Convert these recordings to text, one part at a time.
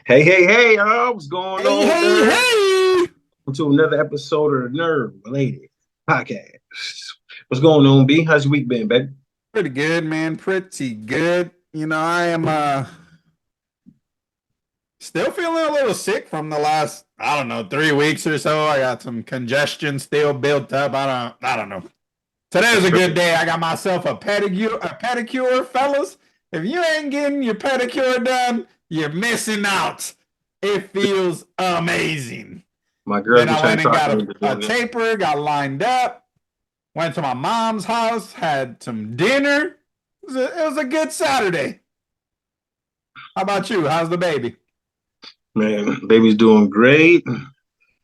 Hey, y'all. What's going Hey, on, hey, nerd? hey! Welcome to another episode of the Nerd Related Podcast. What's going on, B? How's your week been, baby? Pretty good, man. Pretty good. I am still feeling a little sick from the last, I don't know, 3 weeks or so. I got some congestion still built up. I don't know. Today was That's a good crazy. day. I got myself a pedicure, fellas. If you ain't getting your pedicure done, you're missing out. It feels amazing. My girl's Then been I trying went to and talk got me a, into a doing it. taper, got lined up. Went to my mom's house, had some dinner. It was a good Saturday. How about you? How's the baby? Man, baby's doing great.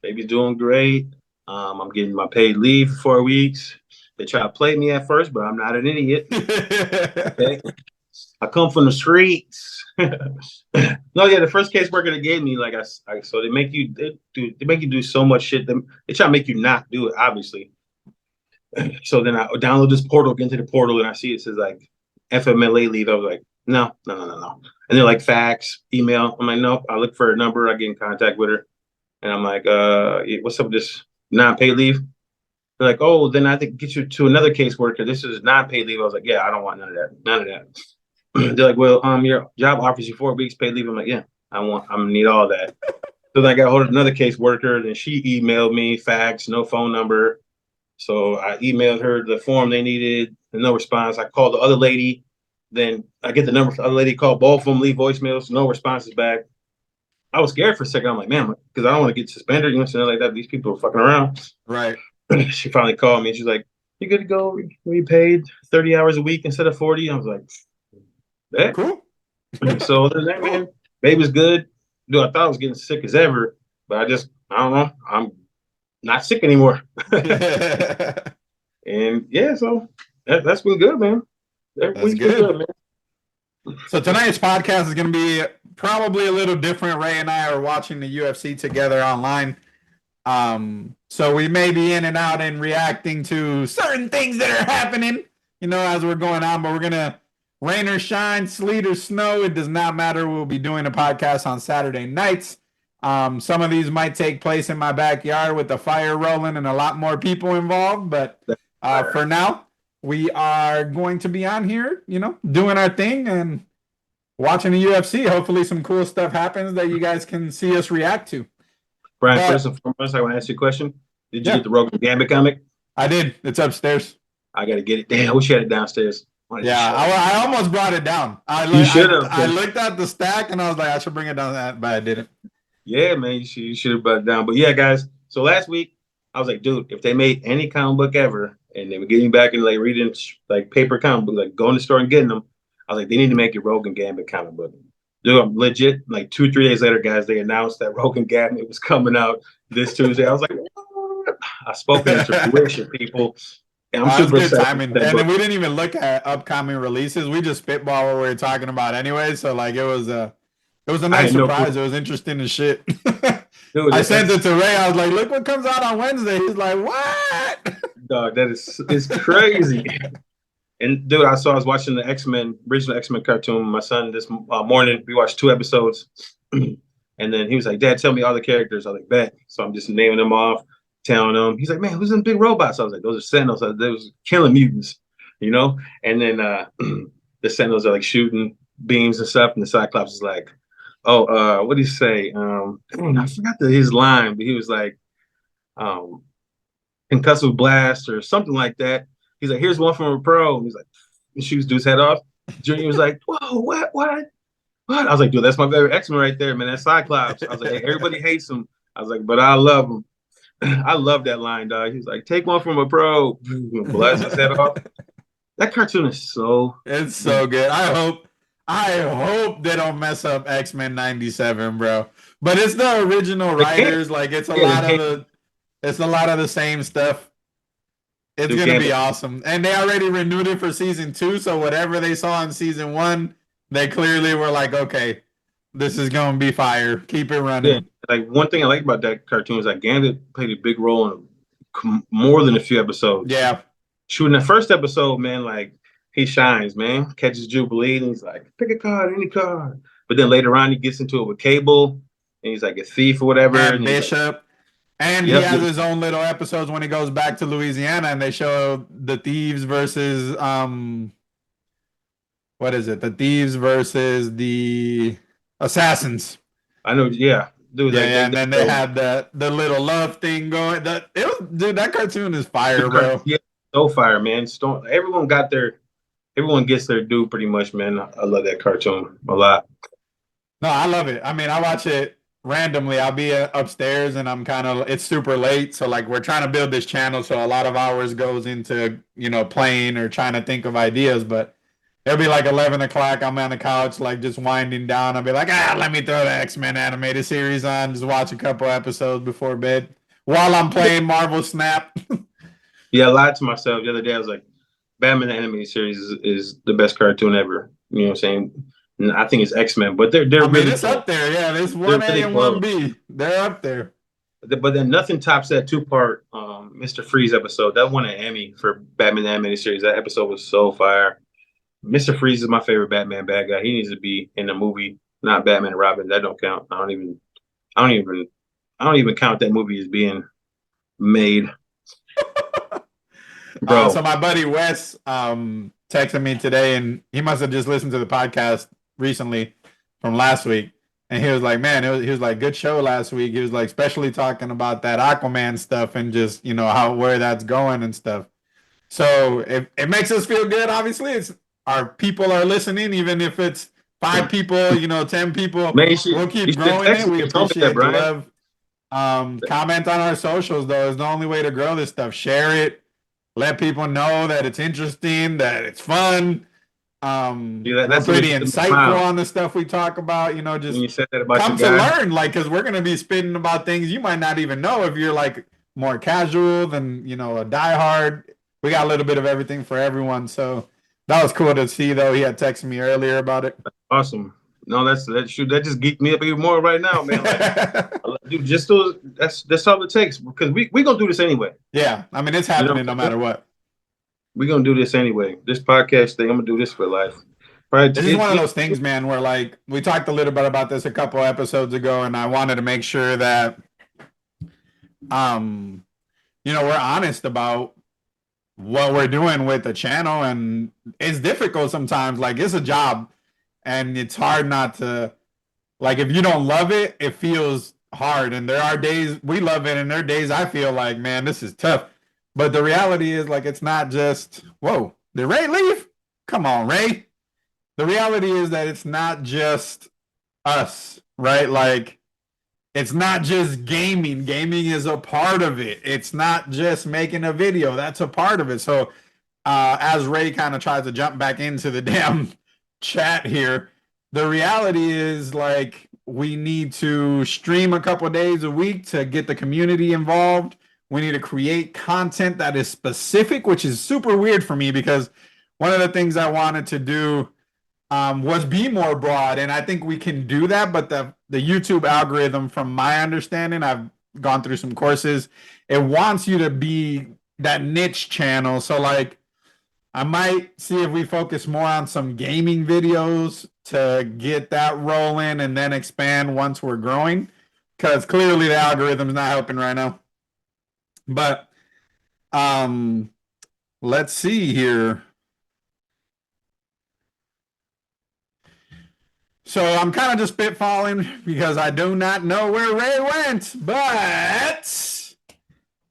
Baby's doing great. I'm getting my paid leave for 4 weeks. They try to play me at first, but I'm not an idiot. Okay. I come from the streets. No, yeah, the first caseworker they gave me, like so they make you do so much shit. They try to make you not do it, obviously. So then I download this portal, get into the portal, and I see it says like FMLA leave. I was like, no. And they're like fax, email. I'm like, nope. I look for a number, I get in contact with her, and I'm like, what's up with this non-paid leave? They're like, oh, then I think get you to another caseworker. This is non-paid leave. I was like, yeah, I don't want none of that. None of that. They're like, well, your job offers you 4 weeks paid leave. I'm like, yeah, I'm gonna need all that. So then I got a hold of another caseworker, and she emailed me, fax, no phone number. So I emailed her the form they needed, and no response. I called the other lady, then I get the number for the other lady, call both of them, leave voicemails, no responses back. I was scared for a second. I'm like, man, because I don't want to get suspended, something like that. These people are fucking around. Right. She finally called me and she's like, you good to go? We paid 30 hours a week instead of 40. I was like, that. Cool. So other than that, man, Cool. baby's good. Dude, I thought I was getting sick as ever, but I don't know. I'm not sick anymore. And yeah, so that's been good, man. That That's week's been good. good, man. So tonight's podcast is going to be probably a little different. Ray and I are watching the UFC together online. So we may be in and out and reacting to certain things that are happening, as we're going on, but we're gonna rain or shine, sleet or snow, it does not matter. We'll be doing a podcast on Saturday nights. Some of these might take place in my backyard with the fire rolling and a lot more people involved, but for now, we are going to be on here, doing our thing and watching the UFC. Hopefully, some cool stuff happens that you guys can see us react to. Brian, first But and foremost, I want to ask you a question. Did you get yeah, the Rogan Gambit comic? I did. It's upstairs. I got to get it. Damn, I wish you had it downstairs. I wanted to Yeah, show it. I almost brought it down. You should have. I looked at the stack and I was like, I should bring it down, but I didn't. Yeah, man, you should have brought it down. But yeah, guys. So last week, I was like, dude, if they made any comic book ever, and they were getting back and like reading like paper comic book, like going to the store and getting them, I was like, they need to make a Rogan Gambit comic book. Dude, I'm legit. Like 2 3 days later, guys, they announced that Rogan Gambit was coming out this Tuesday. I was like, what? I spoken into fruition, people. And I'm That was super good excited for timing. that And then book. we didn't even look at upcoming releases. We just spitball what we were talking about anyway. So like it was a I nice had no clue. surprise. It was interesting as shit. Dude, I sent it that's to Ray. I was like, look what comes out on Wednesday. He's like, what? dog, that is it's crazy. And dude, I was watching the X-Men, original X-Men cartoon with my son this morning. We watched 2 episodes. And then he was like, Dad, tell me all the characters. I was like, bet. So I'm just naming them off, telling him. He's like, man, who's them big robots? I was like, those are Sentinels. Those killing mutants, you know? And then the Sentinels are like shooting beams and stuff. And the Cyclops is like, oh, what did he say? I forgot his line, but he was like, um, concussive blast or something like that. He's like, here's one from a pro. And he's like, he shoots dude's head off. Junior was like, whoa, what? I was like, dude, that's my favorite X-Men right there, man. That's Cyclops. I was like, hey, everybody hates him. I was like, but I love him. I love that line, dog. He's like, take one from a pro. Blast his head off. That cartoon is so It's good. so good. I hope they don't mess up X-Men 97, bro. But it's the original They can't. writers. Like it's a Yeah, they lot of can't. the same stuff. It's Dude, gonna be Gambit. awesome. And they already renewed it for season two. So whatever they saw in season one, they clearly were like, okay, this is gonna be fire. Keep it Yeah. running. Like one thing I like about that cartoon is that Gambit played a big role in more than a few episodes. Yeah. Shooting the first episode, man, like he shines, man. Catches Jubilee, and he's like, pick a card, any card. But then later on, he gets into it with Cable, and he's like a thief or whatever. And he's Bishop. Like, and he has his own little episodes when he goes back to Louisiana and they show the thieves versus what is it? The thieves versus the assassins. I know, yeah. Dude, And then they had the little love thing going. Dude, that cartoon is fire, bro. Yeah, so fire, man. Everyone gets their due pretty much, man. I love that cartoon a lot. No, I love it. I mean, I watch it randomly. I'll be upstairs and it's super late. So like we're trying to build this channel. So a lot of hours goes into, playing or trying to think of ideas, but it'll be like 11 o'clock. I'm on the couch, like just winding down. I'll be like, let me throw the X-Men animated series on. Just watch a couple episodes before bed while I'm playing Marvel Snap. Yeah, I lied to myself the other day. I was like, Batman the animated series is the best cartoon ever. You know what I'm saying? And I think it's X-Men, but they're really it's up there. Yeah, there's 1A and 1B. They're up there. But then nothing tops that 2-part Mr. Freeze episode. That won an Emmy for Batman the animated series. That episode was so fire. Mr. Freeze is my favorite Batman bad guy. He needs to be in the movie, not Batman and Robin. That don't count. I don't even count that movie as being made. Bro. So my buddy Wes texted me today, and he must have just listened to the podcast recently from last week. And he was like, man, he was like, good show last week. He was like, especially talking about that Aquaman stuff and just, where that's going and stuff. So it makes us feel good. Obviously, our people are listening, even if it's 5 people, 10 people. We'll keep growing it. We appreciate the love. Comment on our socials, though, is the only way to grow this stuff. Share it. Let people know that it's interesting, that it's fun. That's pretty insightful on the stuff we talk about. Just you said that about come to learn, because we're going to be spitting about things you might not even know if you're like more casual than a diehard. We got a little bit of everything for everyone. So that was cool to see, though. He had texted me earlier about it. Awesome. No, that just geeked me up even more right now, man. Like, dude, that's all it takes, because we're gonna do this anyway. Yeah, I mean, it's happening no matter what. We're gonna do this anyway. This podcast thing, I'm gonna do this for life. Right. This is one of those things, man, where like we talked a little bit about this a couple episodes ago, and I wanted to make sure that we're honest about what we're doing with the channel. And it's difficult sometimes. Like, it's a job, and it's hard not to, like, if you don't love it, it feels hard. And there are days we love it, and there are days I feel like, man, this is tough. But the reality is, like, it's not just, whoa, did Ray leave? Come on, Ray. The reality is that it's not just us, right? Like, it's not just gaming. Gaming is a part of it. It's not just making a video. That's a part of it. So as Ray kind of tries to jump back into the damn chat here, the reality is, like, we need to stream a couple days a week to get the community involved. We need to create content that is specific, which is super weird for me, because one of the things I wanted to do was be more broad, and I think we can do that. But the YouTube algorithm, from my understanding, I've gone through some courses, it wants you to be that niche channel. So like, I might see if we focus more on some gaming videos to get that rolling, and then expand once we're growing, because clearly the algorithm's not helping right now. But let's see here. So I'm kind of just spitballing because I do not know where Ray went, but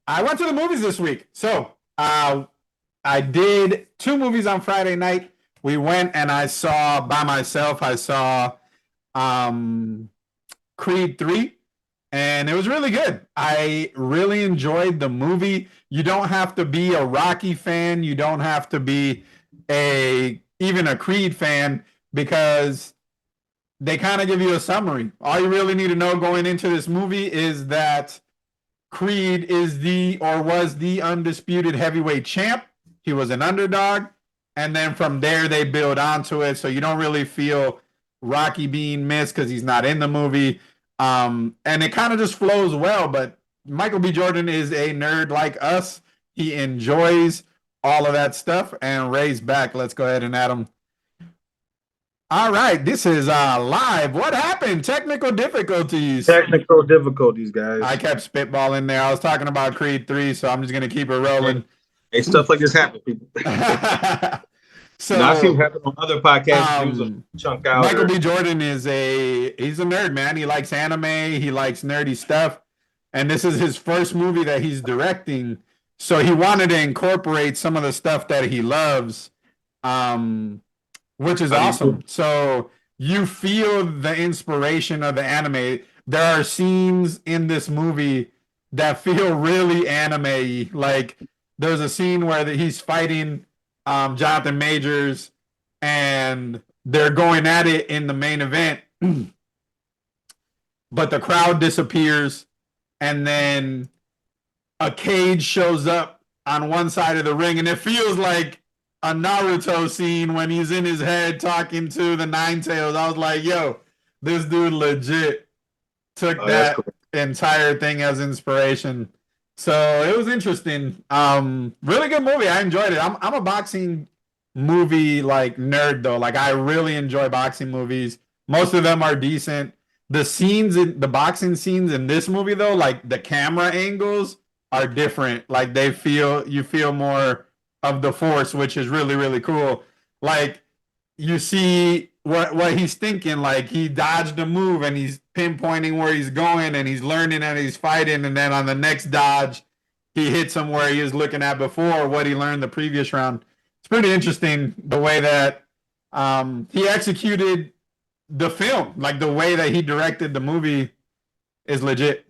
I went to the movies this week. So I did 2 movies on Friday night. We went and I saw Creed III, and it was really good. I really enjoyed the movie. You don't have to be a Rocky fan. You don't have to be even a Creed fan, because they kind of give you a summary. All you really need to know going into this movie is that Creed was the undisputed heavyweight champ. He was an underdog. And then from there, they build onto it. So you don't really feel Rocky being missed because he's not in the movie. And it kind of just flows well. But Michael B. Jordan is a nerd like us. He enjoys all of that stuff. And Ray's back. Let's go ahead and add him. All right, this is live. What happened? Technical difficulties. Technical difficulties, guys. I kept spitballing there. I was talking about Creed 3, so I'm just gonna keep it rolling. Hey, stuff like this happen, people. So I've seen it happen on other podcasts. He was a chunk out. Michael B. Jordan he's a nerd, man. He likes anime, he likes nerdy stuff, and this is his first movie that he's directing. So he wanted to incorporate some of the stuff that he loves, which is awesome. So you feel the inspiration of the anime. There are scenes in this movie that feel really anime-y. Like there's a scene where he's fighting Jonathan Majors, and they're going at it in the main event, but the crowd disappears, and then a cage shows up on one side of the ring, and it feels like a Naruto scene when he's in his head talking to the Nine Tails. I was like, yo, this dude legit took that entire thing as inspiration. So it was interesting. Really good movie. I enjoyed it. I'm a boxing movie like nerd though. Like I really enjoy boxing movies. Most of them are decent. The boxing scenes in this movie though, like the camera angles are different. Like you feel more of the force, which is really, really cool. Like you see what he's thinking. Like he dodged a move and he's pinpointing where he's going, and he's learning and he's fighting, and then on the next dodge he hits him where he was looking at before, what he learned the previous round. It's pretty interesting the way that he executed the film. Like the way that he directed the movie is legit.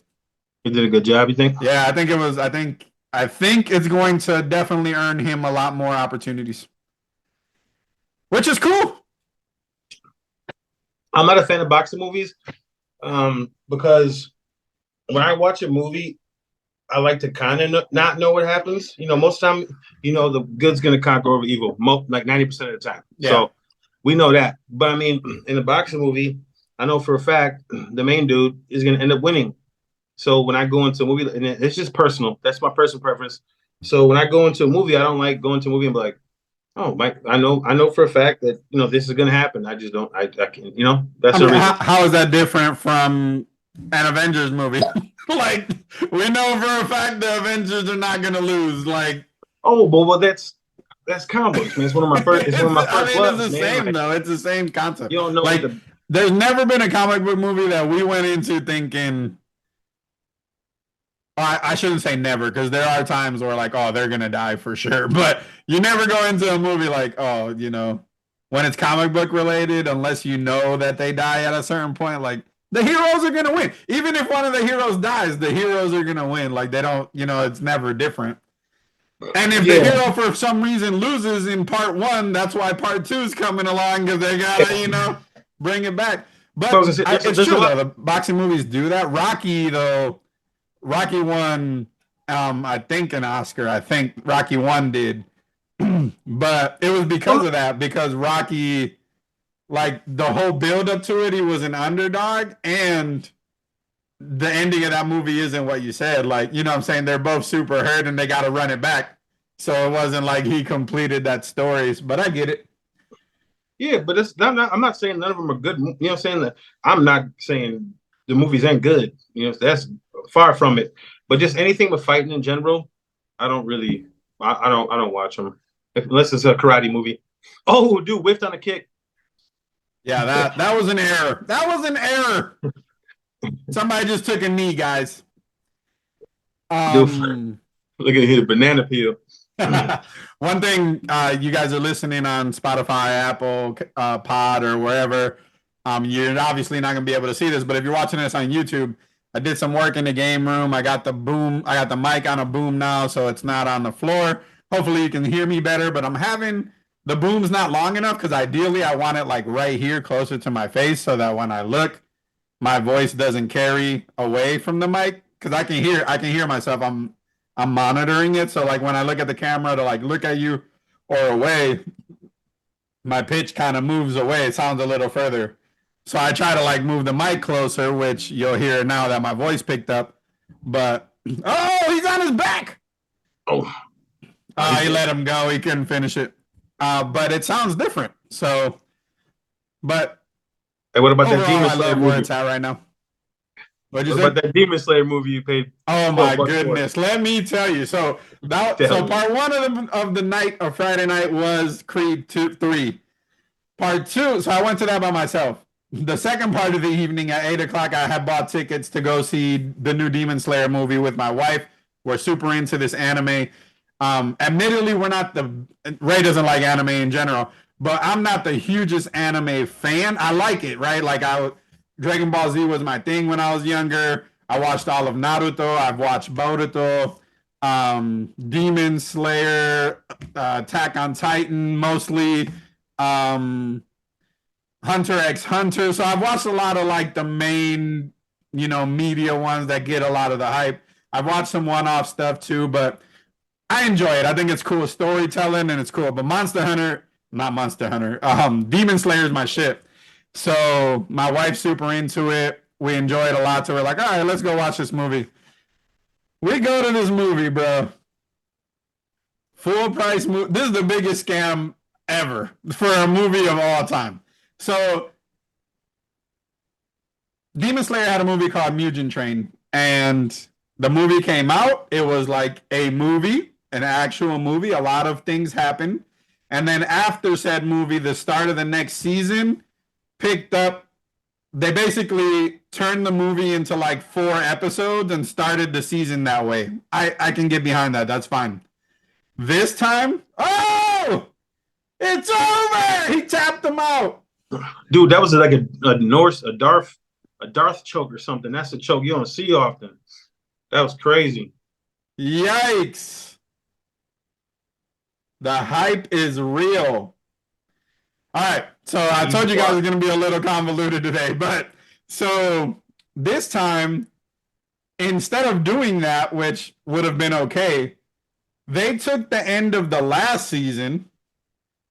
He did a good job, you think? Yeah, I think it's going to definitely earn him a lot more opportunities, which is cool. I'm not a fan of boxing movies because when I watch a movie, I like to kind of not know what happens. You know, most of the time, you know, the good's going to conquer over evil, like 90% of the time. Yeah. So we know that. But I mean, in a boxing movie, I know for a fact the main dude is going to end up winning. So when I go into a movie, and it's just personal. That's my personal preference. So when I go into a movie, I don't like going to a movie and be like, oh, Mike, I know for a fact that, you know, this is going to happen. I just don't, I can, you know, that's the reason. How is that different from an Avengers movie? Like, we know for a fact the Avengers are not going to lose. Like, oh, well, that's comic books, man. It's one of my first. It's one of my first loves, it's the same, like, though. It's the same concept. You don't know, like, there's never been a comic book movie that we went into thinking. I shouldn't say never, because there are times where like, oh, they're gonna die for sure. But you never go into a movie like, oh, you know, when it's comic book related, unless you know that they die at a certain point, like the heroes are gonna win. Even if one of the heroes dies, the heroes are gonna win. Like they don't, you know, it's never different. And if the hero for some reason loses in part one, that's why part two is coming along, because they gotta, you know, bring it back. But it's true though. The boxing movies do that. Rocky won, I think, an Oscar. I think Rocky 1 did. But it was because of that, because Rocky, like the whole build up to it, he was an underdog, and the ending of that movie isn't what you said. Like, you know what I'm saying? They're both super hurt and they got to run it back. So it wasn't like he completed that story, but I get it. Yeah, but I'm not saying none of them are good. You know what I'm saying? That I'm not saying the movies ain't good. You know, that's far from it. But just anything with fighting in general, I don't watch them unless it's a karate movie. Oh, dude, whiffed on a kick. Yeah, that was an error. That was an error. Somebody just took a knee, guys. Dude, look at his banana peel. One thing, you guys are listening on Spotify, Apple Pod, or wherever. You're obviously not going to be able to see this, but if you're watching this on YouTube, I did some work in the game room. I got the mic on a boom now, so it's not on the floor. Hopefully you can hear me better, but I'm having the boom's not long enough, because ideally I want it like right here closer to my face, so that when I look, my voice doesn't carry away from the mic, because I can hear myself. I'm monitoring it, so like when I look at the camera to like look at you or away, my pitch kind of moves away. It sounds a little further. So I try to like move the mic closer, which you'll hear now that my voice picked up. But he's on his back. He let him go. He couldn't finish it. But it sounds different. So But Hey, what about that overall, Demon I Slayer love where movie? it's at right now. What'd you What say? about that Demon Slayer movie you paid Oh my $12 for? goodness! Let me tell you. So Tell me. part one of the night of Friday night was Creed 3. Part two. So I went to that by myself. The second part of the evening at 8 o'clock, I had bought tickets to go see the new Demon Slayer movie with my wife. We're super into this anime. Admittedly, we're not the Ray doesn't like anime in general, but I'm not the hugest anime fan. I like it, right? Dragon Ball Z was my thing when I was younger. I watched all of Naruto. I've watched Boruto, Demon Slayer, Attack on Titan, mostly. Hunter x Hunter. So I've watched a lot of like the main, media ones that get a lot of the hype. I've watched some one-off stuff too, but I enjoy it. I think it's cool storytelling and it's cool. But Demon Slayer is my shit. So my wife's super into it. We enjoy it a lot. So we're like, all right, let's go watch this movie. We go to this movie, bro. Full price movie. This is the biggest scam ever for a movie of all time. So Demon Slayer had a movie called Mugen Train, and the movie came out. It was like a movie, an actual movie. A lot of things happened. And then after said movie, the start of the next season picked up. They basically turned the movie into like 4 episodes and started the season that way. I can get behind that. That's fine. This time, it's over. He tapped them out. Dude, that was like a Darth choke or something. That's a choke you don't see often. That was crazy. Yikes. The hype is real. All right. So I told you guys it's going to be a little convoluted today. But so this time, instead of doing that, which would have been okay, they took the end of the last season,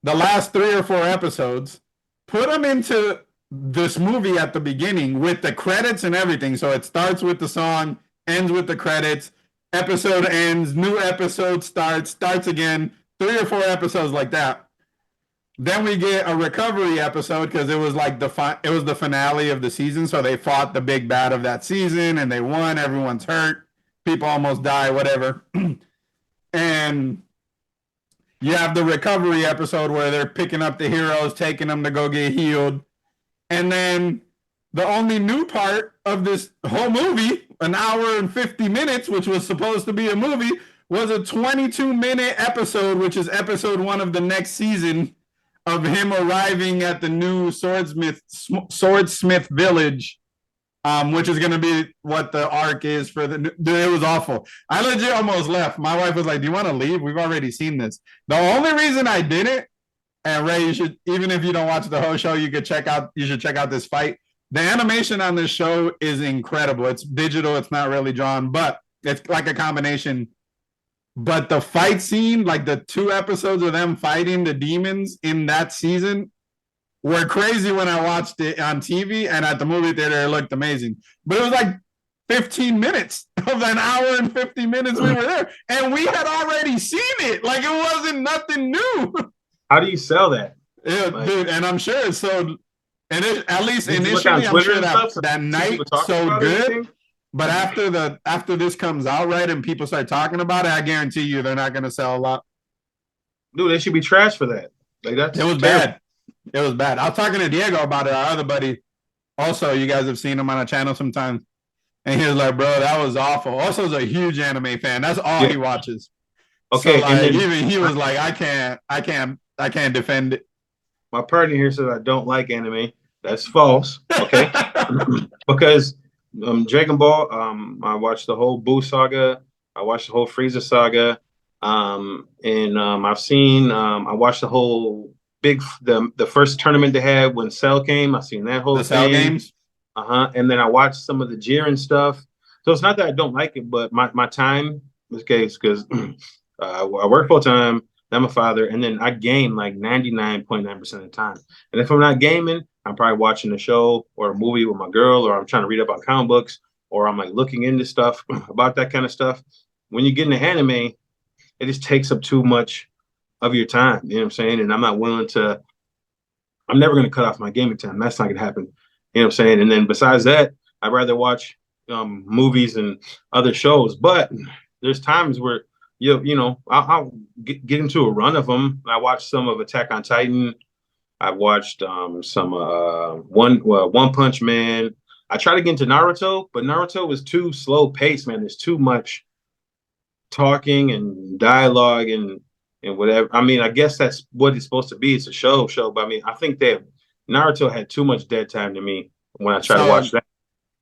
the last 3 or 4 episodes, put them into this movie at the beginning with the credits and everything. So it starts with the song, ends with the credits, episode ends, new episode starts again, 3 or 4 episodes like that. Then we get a recovery episode because it was like it was the finale of the season. So they fought the big bad of that season and they won. Everyone's hurt. People almost die, whatever. And you have the recovery episode where they're picking up the heroes, taking them to go get healed. And then the only new part of this whole movie, an hour and 50 minutes, which was supposed to be a movie, was a 22-minute episode, which is episode 1 of the next season, of him arriving at the new Swordsmith Village, which is going to be what the arc is for the. Dude, it was awful. I legit almost left. My wife was like, "Do you want to leave? We've already seen this." The only reason I didn't, and Ray, you should, even if you don't watch the whole show, you should check out this fight. The animation on this show is incredible. It's digital. It's not really drawn, but it's like a combination. But the fight scene, like the 2 episodes of them fighting the demons in that season, were crazy when I watched it on TV, and at the movie theater, it looked amazing. But it was like 15 minutes of an hour and 50 minutes we were there, and we had already seen it. Like, it wasn't nothing new. How do you sell that? Yeah, like, dude, and I'm sure it sold, and at least initially, I'm sure that night sold good. But after this comes out, right, and people start talking about it, I guarantee you they're not going to sell a lot. Dude, they should be trashed for that. Like, that's it was terrible. Bad. It was bad. I was talking to Diego about it, our other buddy. Also, you guys have seen him on our channel sometimes. And he was like, bro, that was awful. Also, is a huge anime fan. That's all he watches. Okay. So, like, and then, even he was like, I can't defend it. My partner here says I don't like anime. That's false. Okay. Because Dragon Ball, I watched the whole Buu saga. I watched the whole Frieza saga. And I've seen, I watched the whole the first tournament they had when Cell came. I've seen that whole thing. Cell games. And then I watched some of the Jiren stuff. So it's not that I don't like it, but my time in this case, because I work full time, I'm a father, and then I game like 99.9% of the time. And if I'm not gaming, I'm probably watching a show or a movie with my girl, or I'm trying to read about comic books, or I'm like looking into stuff about that kind of stuff. When you get into anime, it just takes up too much of your time. You know what I'm saying? And I'm not willing to I'm never going to cut off my gaming time. That's not going to happen. You know what I'm saying? And then besides that, I'd rather watch movies and other shows. But there's times where I'll get into a run of them. I watched some of Attack on Titan. I watched some One Punch Man. I tried to get into Naruto, but Naruto was too slow paced, man. There's too much talking and dialogue and whatever. I mean, I guess that's what it's supposed to be. It's a show, but I mean, I think that Naruto had too much dead time to me when I tried to watch that.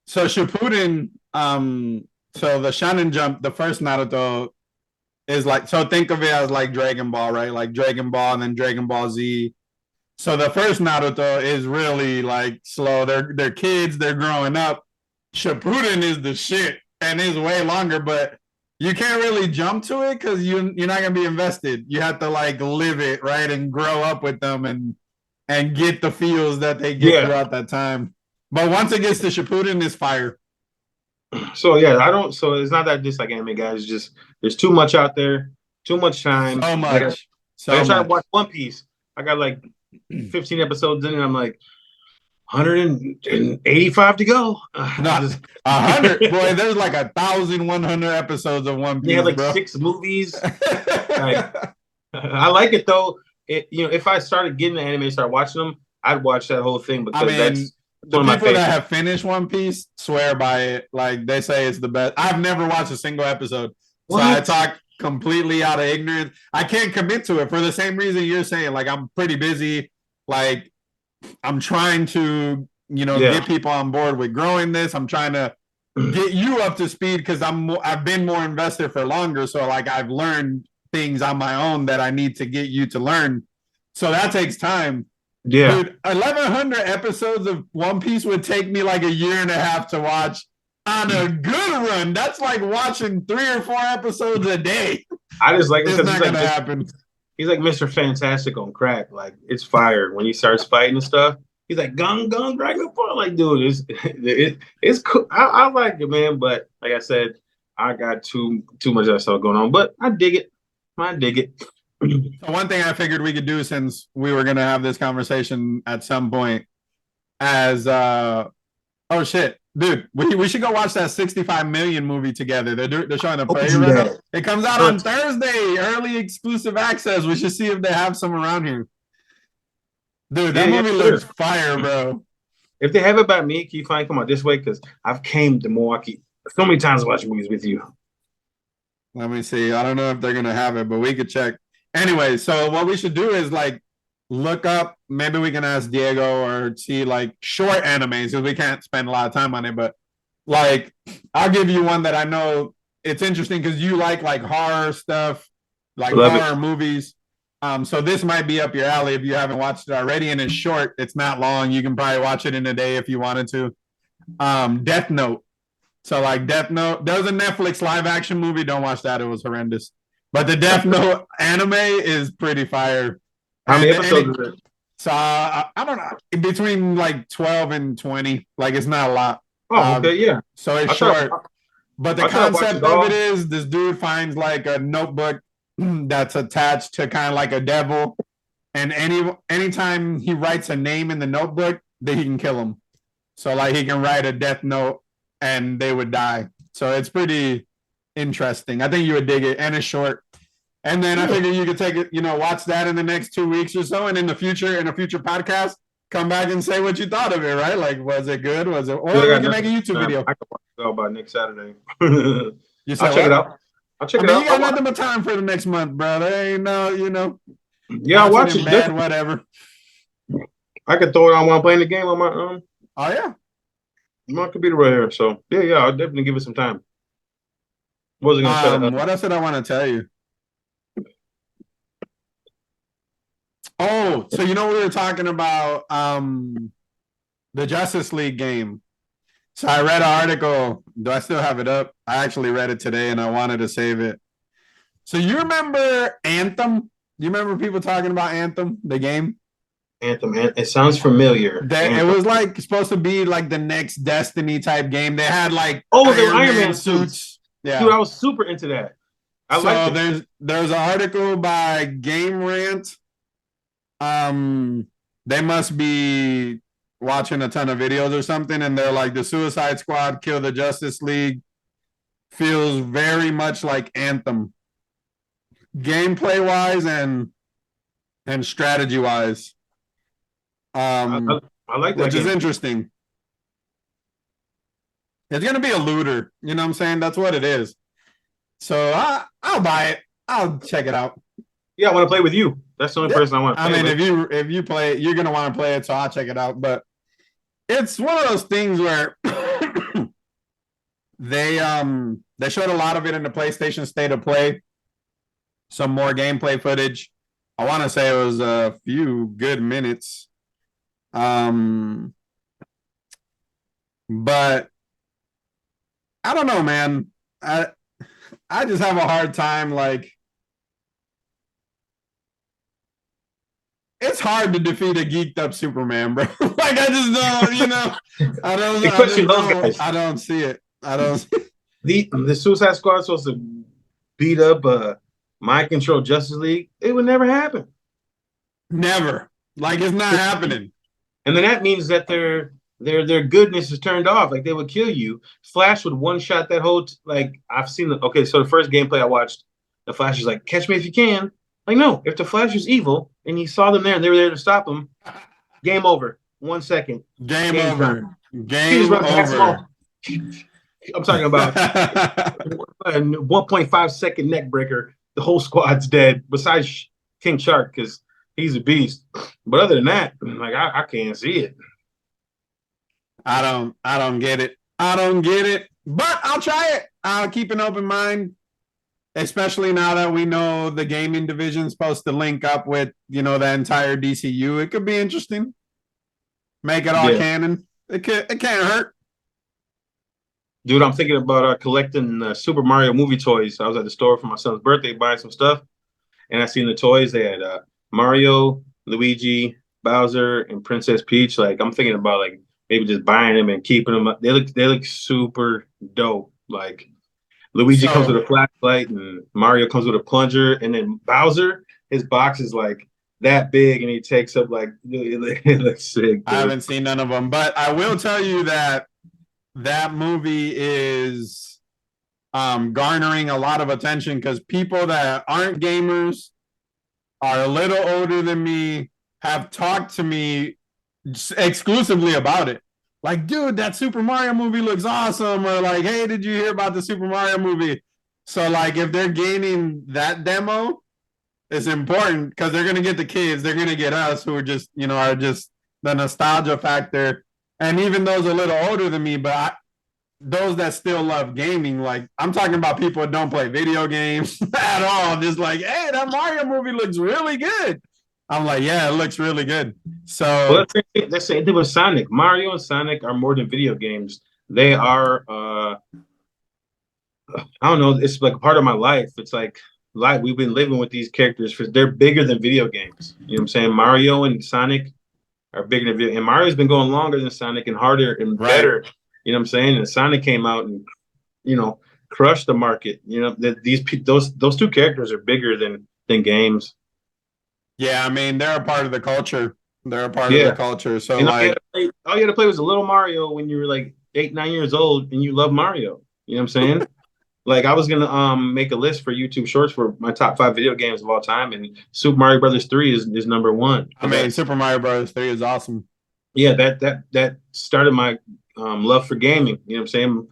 So Shippuden, so the Shonen Jump, the first Naruto is like, so think of it as like Dragon Ball, right? Like Dragon Ball and then Dragon Ball Z. So the first Naruto is really like slow. They're kids, they're growing up. Shippuden is the shit and is way longer, but you can't really jump to it because you're not gonna be invested. You have to like live it, right, and grow up with them and get the feels that they get throughout that time. But once it gets to Shippuden, it's fire. So yeah, so it's not that I dislike anime, guys. It's just there's too much out there, too much time. So much. I try to watch One Piece. I got like 15 episodes in, and I'm like 185 to go. Not 100. Boy, there's like 1,100 episodes of One Piece. They have like 6 movies. I like it though. If I started getting the anime, start watching them, I'd watch that whole thing because that's the people that have finished One Piece swear by it. Like they say it's the best. I've never watched a single episode, so I talk completely out of ignorance. I can't commit to it for the same reason you're saying. Like I'm pretty busy. Like I'm trying to, get people on board with growing this. I'm trying to get you up to speed because I've been more invested for longer. So like I've learned things on my own that I need to get you to learn. So that takes time. Yeah. Dude, 1,100 episodes of One Piece would take me like a year and a half to watch on a good run. That's like watching 3 or 4 episodes a day. I just like it because it's not gonna happen. He's like Mr. Fantastic on crack. Like it's fire when he starts fighting and stuff. He's like gung Dragon Ball. Like, dude, it's cool. I like it, man. But like I said, I got too much of that stuff going on. But I dig it. So one thing I figured we could do, since we were gonna have this conversation at some point, as oh shit, dude, we should go watch that 65 million movie together. They're showing the trailer right now. It comes out on Thursday, early exclusive access. We should see if they have some around here. Dude, that movie looks fire, bro. If they have it by me, can you find come out this way? Because I've came to Milwaukee so many times to watch movies with you. Let me see. I don't know if they're gonna have it, but we could check. Anyway, so what we should do is like look up. Maybe we can ask Diego or see like short animes because we can't spend a lot of time on it. But like, I'll give you one that I know it's interesting because you like horror stuff, like horror movies. So this might be up your alley if you haven't watched it already, and it's short. It's not long. You can probably watch it in a day if you wanted to. Death Note. So like Death Note, there was a Netflix live action movie. Don't watch that; it was horrendous. But the Death Note anime is pretty fire. How many episodes is it? So I don't know, between like 12 and 20. Like it's not a lot. Oh, okay, yeah. So it's short. But the concept of it is this dude finds like a notebook that's attached to kind of like a devil, and anytime he writes a name in the notebook, then he can kill him. So like he can write a death note and they would die. So it's pretty interesting. I think you would dig it, and it's short. And then I figure you could take it, watch that in the next 2 weeks or so, and in a future podcast, come back and say what you thought of it, right? Like, was it good? Or we can make a YouTube video. I can watch it by next Saturday. I'll check it out. I'll check it out. You got nothing but time for the next month, bro. There ain't no, Yeah, I'll watch it. Bad, whatever. I could throw it on while I'm playing the game on my Oh yeah. My computer right here. So yeah, I'll definitely give it some time. What was I gonna say? What else did I want to tell you? Oh, so we were talking about the Justice League game. So I read an article. Do I still have it up? I actually read it today and I wanted to save it. So you remember Anthem? You remember people talking about Anthem, the game? Anthem. It sounds familiar. It was like supposed to be like the next Destiny type game. They had like the Iron Man suits. Yeah, dude, I was super into that. There's an article by Game Rant. they must be watching a ton of videos or something, and they're like, the Suicide Squad Kill the Justice League feels very much like Anthem, gameplay wise and strategy wise. I like that Which game. is interesting. It's gonna be a looter, you know what I'm saying? That's what it is. So I'll buy it. I'll check it out. Yeah, I want to play with you. That's the only person I want to play with. If you play it, you're gonna want to play it, so I'll check it out. But it's one of those things where they showed a lot of it in the PlayStation State of Play. Some more gameplay footage. I want to say it was a few good minutes. But I don't know, man. I just have a hard time. Like, it's hard to defeat a geeked up Superman, bro. Like, I just don't, you know. I don't see it. I don't. The Suicide Squad supposed to beat up Mind Control Justice League. It would never happen. Never. Like, it's not happening. And then that means that their goodness is turned off. Like, they would kill you. Flash would one shot that whole like I've seen the okay. So the first gameplay I watched, the Flash is like, "Catch me if you can." Like, no, if the Flash was evil and he saw them there and they were there to stop him, game over. 1 second. Game over. Game over. I'm talking about a 1.5 second neck breaker. The whole squad's dead. Besides King Shark, because he's a beast. But other than that, like I can't see it. I don't get it. I don't get it. But I'll try it. I'll keep an open mind. Especially now that we know the gaming division is supposed to link up with, you know, the entire DCU. It could be interesting. Make it all canon. It can't hurt. Dude, I'm thinking about collecting Super Mario movie toys. I was at the store for my son's birthday buying some stuff, and I seen the toys. They had Mario, Luigi, Bowser, and Princess Peach. Like, I'm thinking about like maybe just buying them and keeping them. They look super dope. Like, Luigi comes with a flashlight, and Mario comes with a plunger, and then Bowser, his box is like that big, and he takes up like it looks sick. Dude. I haven't seen none of them, but I will tell you that movie is garnering a lot of attention because people that aren't gamers, are a little older than me, have talked to me exclusively about it. Like, dude, that Super Mario movie looks awesome. Or like, hey, did you hear about the Super Mario movie? So like, if they're gaining that demo, it's important because they're going to get the kids. They're going to get us who are just, you know, are just the nostalgia factor. And even those a little older than me, but those that still love gaming, like I'm talking about people that don't play video games at all. Just like, hey, that Mario movie looks really good. I'm like, yeah, it looks really good. So well, let's say it with Sonic. Mario and Sonic are more than video games. They are I don't know, it's like a part of my life. It's like we've been living with these characters they're bigger than video games. You know what I'm saying? Mario and Sonic are bigger than video, and Mario's been going longer than Sonic and harder and better. You know what I'm saying? And Sonic came out and, you know, crushed the market. You know, those two characters are bigger than games. Yeah, I mean, they're a part of the culture. They're a part of the culture. So, and like, all you had to play was a little Mario when you were like 8, 9 years old, and you love Mario. You know what I'm saying? Like, I was gonna make a list for YouTube Shorts for my top 5 video games of all time, and Super Mario Brothers 3 is number 1. I mean, Super Mario Brothers 3 is awesome. Yeah, that started my love for gaming. You know what I'm saying?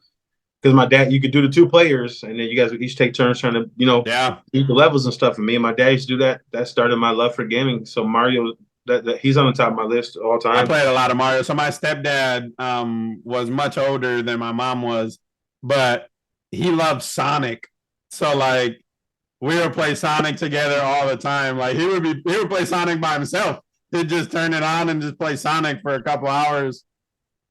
Because my dad, you could do the 2 players, and then you guys would each take turns trying to, you know, beat the levels and stuff. And me and my dad used to do that. That started my love for gaming. So Mario, that he's on the top of my list all time. I played a lot of Mario. So my stepdad was much older than my mom was, but he loved Sonic. So like we would play Sonic together all the time. Like he would play Sonic by himself. He'd just turn it on and just play Sonic for a couple hours.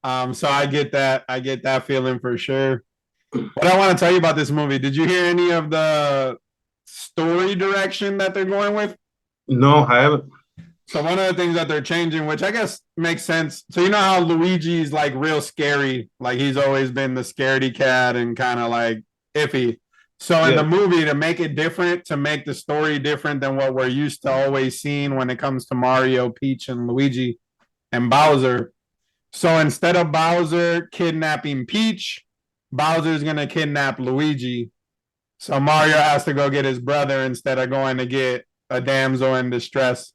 So I get that feeling for sure. What I want to tell you about this movie, did you hear any of the story direction that they're going with? No, I haven't. So one of the things that they're changing, which I guess makes sense. So you know how Luigi's like real scary, like he's always been the scaredy cat and kind of like iffy. So in the movie, to make it different, to make the story different than what we're used to always seeing when it comes to Mario, Peach, and Luigi and Bowser. So instead of Bowser kidnapping Peach, Bowser's gonna kidnap Luigi. So Mario has to go get his brother instead of going to get a damsel in distress.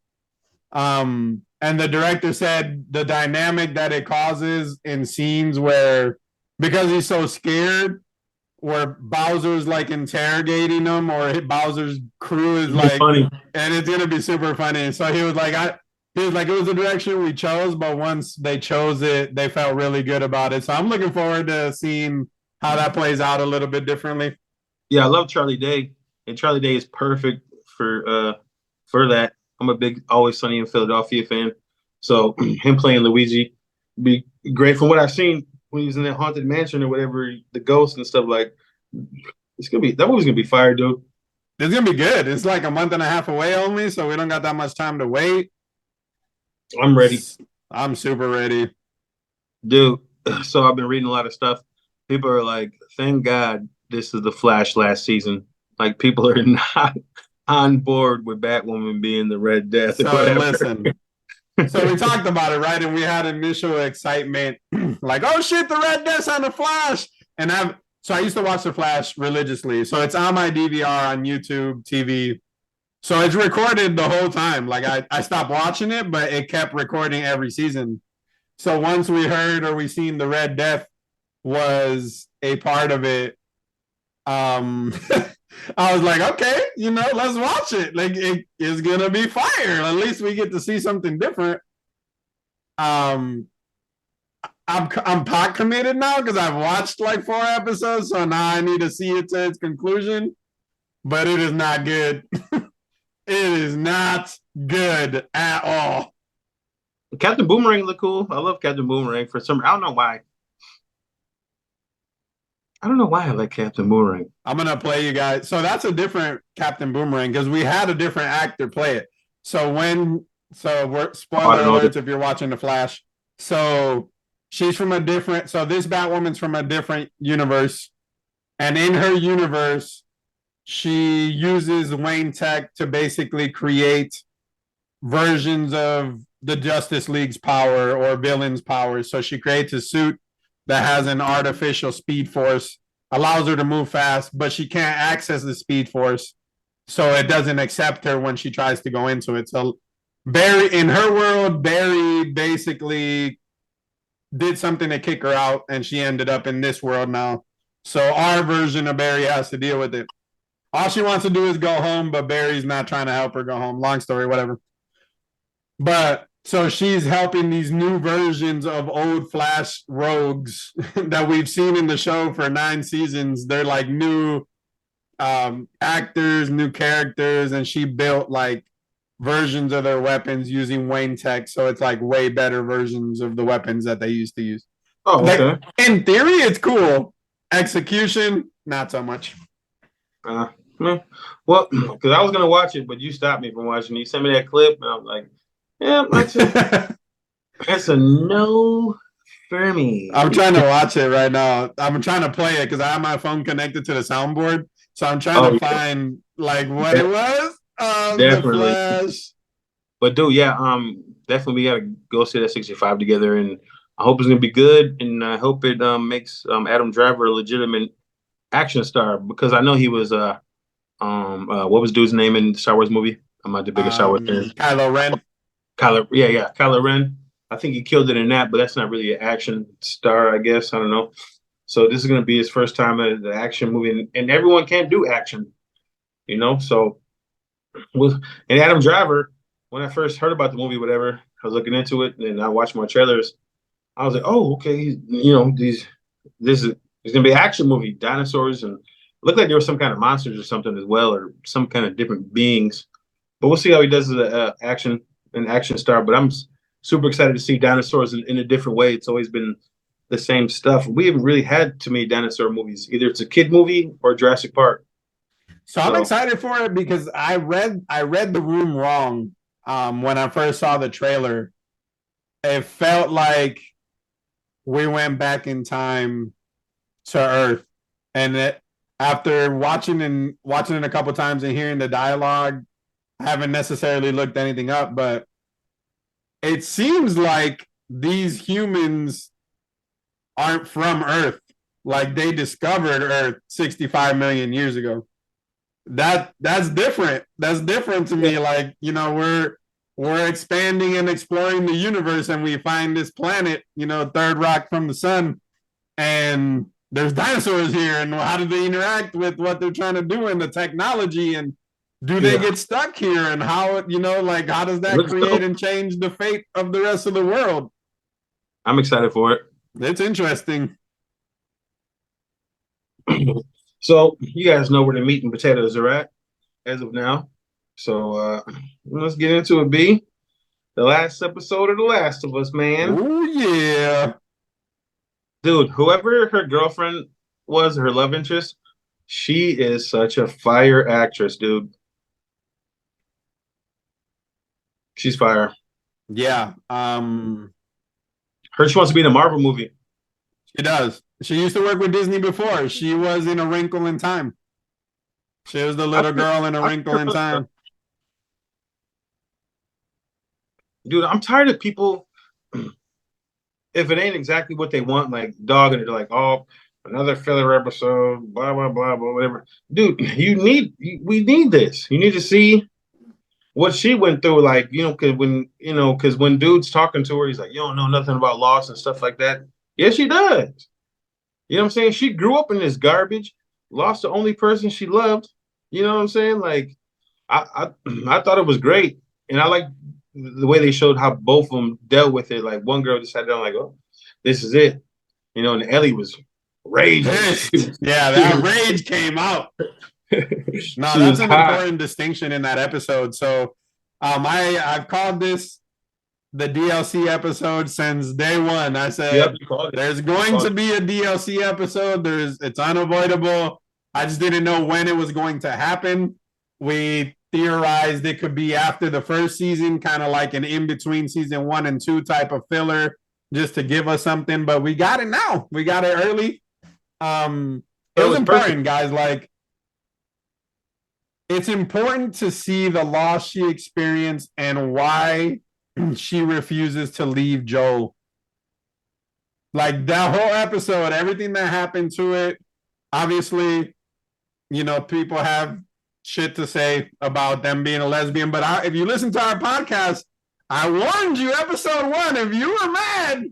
And the director said the dynamic that it causes in scenes where, because he's so scared, where Bowser's like interrogating him, or Bowser's crew is like funny, and it's gonna be super funny. So he was like, it was the direction we chose, but once they chose it, they felt really good about it. So I'm looking forward to seeing how that plays out a little bit differently. Yeah, I love Charlie Day, and Charlie Day is perfect for that. I'm a big Always Sunny in Philadelphia fan, so him playing Luigi be great. From what I've seen when he was in that haunted mansion or whatever, the ghosts and stuff, like that movie's gonna be fire, dude. It's gonna be good. It's like a month and a half away only, so we don't got that much time to wait. I'm ready. I'm super ready, dude. So I've been reading a lot of stuff. People are like, "Thank God this is the Flash last season." Like people are not on board with Batwoman being the Red Death. So listen. So we talked about it, right? And we had initial excitement, like, "Oh shit, the Red Death's on the Flash!" And I used to watch the Flash religiously, so it's on my DVR on YouTube TV. So it's recorded the whole time. Like I stopped watching it, but it kept recording every season. So once we heard or we seen the Red Death was a part of it, I was like, okay, let's watch it. Like it is gonna be fire. At least we get to see something different. I'm pot committed now because I've watched like 4 episodes, so now I need to see it to its conclusion. But it is not good. It is not good at all. Captain Boomerang look cool. I love Captain Boomerang for some. I don't know why. I don't know why I like Captain Boomerang. I'm gonna play you guys. So that's a different Captain Boomerang because we had a different actor play it. So we're spoiler alerts if you're watching The Flash. So she's from a different. So this Batwoman's from a different universe, and in her universe, she uses Wayne Tech to basically create versions of the Justice League's power or villains' power. So she creates a suit that has an artificial speed force, allows her to move fast, but she can't access the speed force. So it doesn't accept her when she tries to go into it. So Barry, in her world, Barry basically did something to kick her out, and she ended up in this world now. So our version of Barry has to deal with it. All she wants to do is go home, but Barry's not trying to help her go home. Long story, whatever. But so she's helping these new versions of old Flash rogues that we've seen in the show for 9 seasons. They're like new actors, new characters, and she built like versions of their weapons using Wayne Tech. So it's like way better versions of the weapons that they used to use. Oh, okay. Like, in theory, it's cool. Execution, not so much. Well, because I was gonna watch it, but you stopped me from watching. You sent me that clip, and I'm like, yeah, that's a no for me. I'm trying to watch it right now. I'm trying to play it because I have my phone connected to the soundboard, so I'm trying to find like what it was. Definitely. The Flash. But dude, yeah, definitely we gotta go see that 65 together, and I hope it's gonna be good, and I hope it makes Adam Driver a legitimate action star because I know he was what was dude's name in the Star Wars movie? I'm not the biggest Star Wars fan. Kylo Ren. Kylo Ren. I think he killed it in that, but that's not really an action star, I guess. I don't know. So this is going to be his first time at the action movie, and everyone can't do action, So, and Adam Driver, when I first heard about the movie, whatever, I was looking into it, and I watched more trailers. I was like, oh, okay, this is going to be an action movie, dinosaurs, and it looked like there were some kind of monsters or something as well, or some kind of different beings. But we'll see how he does as an action star. But I'm super excited to see dinosaurs in a different way. It's always been the same stuff. We haven't really had too many dinosaur movies. Either it's a kid movie or Jurassic Park. So I'm excited for it because I read the room wrong when I first saw the trailer. It felt like we went back in time to Earth, and after watching it a couple times and hearing the dialogue, I haven't necessarily looked anything up, but it seems like these humans aren't from Earth. Like they discovered Earth 65 million years ago. That's different. That's different to me. Like, you know, we're expanding and exploring the universe and we find this planet, you know, third rock from the sun, and there's dinosaurs here, and how do they interact with what they're trying to do and the technology, and do they get stuck here, and how, you know, like how does that create and change the fate of the rest of the world? I'm excited for it. It's interesting. So you guys know where the meat and potatoes are at as of now. So let's get into it, B. The last episode of The Last of Us, man. Oh, yeah. Dude, whoever her girlfriend was, her love interest, she is such a fire actress, dude. She's fire. Yeah. She wants to be in a Marvel movie. She does. She used to work with Disney before. She was in A Wrinkle in Time. She was the little girl in A Wrinkle in Time. Dude, I'm tired of people, if it ain't exactly what they want, like dogging it, like, oh, another filler episode, blah, blah, blah, blah, whatever. Dude, we need this. You need to see what she went through, like, you know, because when dude's talking to her, he's like, you don't know nothing about loss and stuff like that. Yes, she does. You know what I'm saying? She grew up in this garbage, lost the only person she loved. You know what I'm saying? Like, I thought it was great, and I like the way they showed how both of them dealt with it. Like, one girl just sat down, like, oh, this is it, you know, and Ellie was raging. Yeah, that rage came out. No, that's an important distinction in that episode. So, I've called this the DLC episode since day one. I said, there's going to be a DLC episode. It's unavoidable. I just didn't know when it was going to happen. We theorized it could be after the first season, kind of like an in-between season 1 and 2 type of filler, just to give us something. But we got it now. We got it early. It was important, guys. Like, it's important to see the loss she experienced and why she refuses to leave Joel. Like, that whole episode, everything that happened to it, obviously, you know, people have shit to say about them being a lesbian, but if you listen to our podcast, I warned you, episode 1, if you were mad,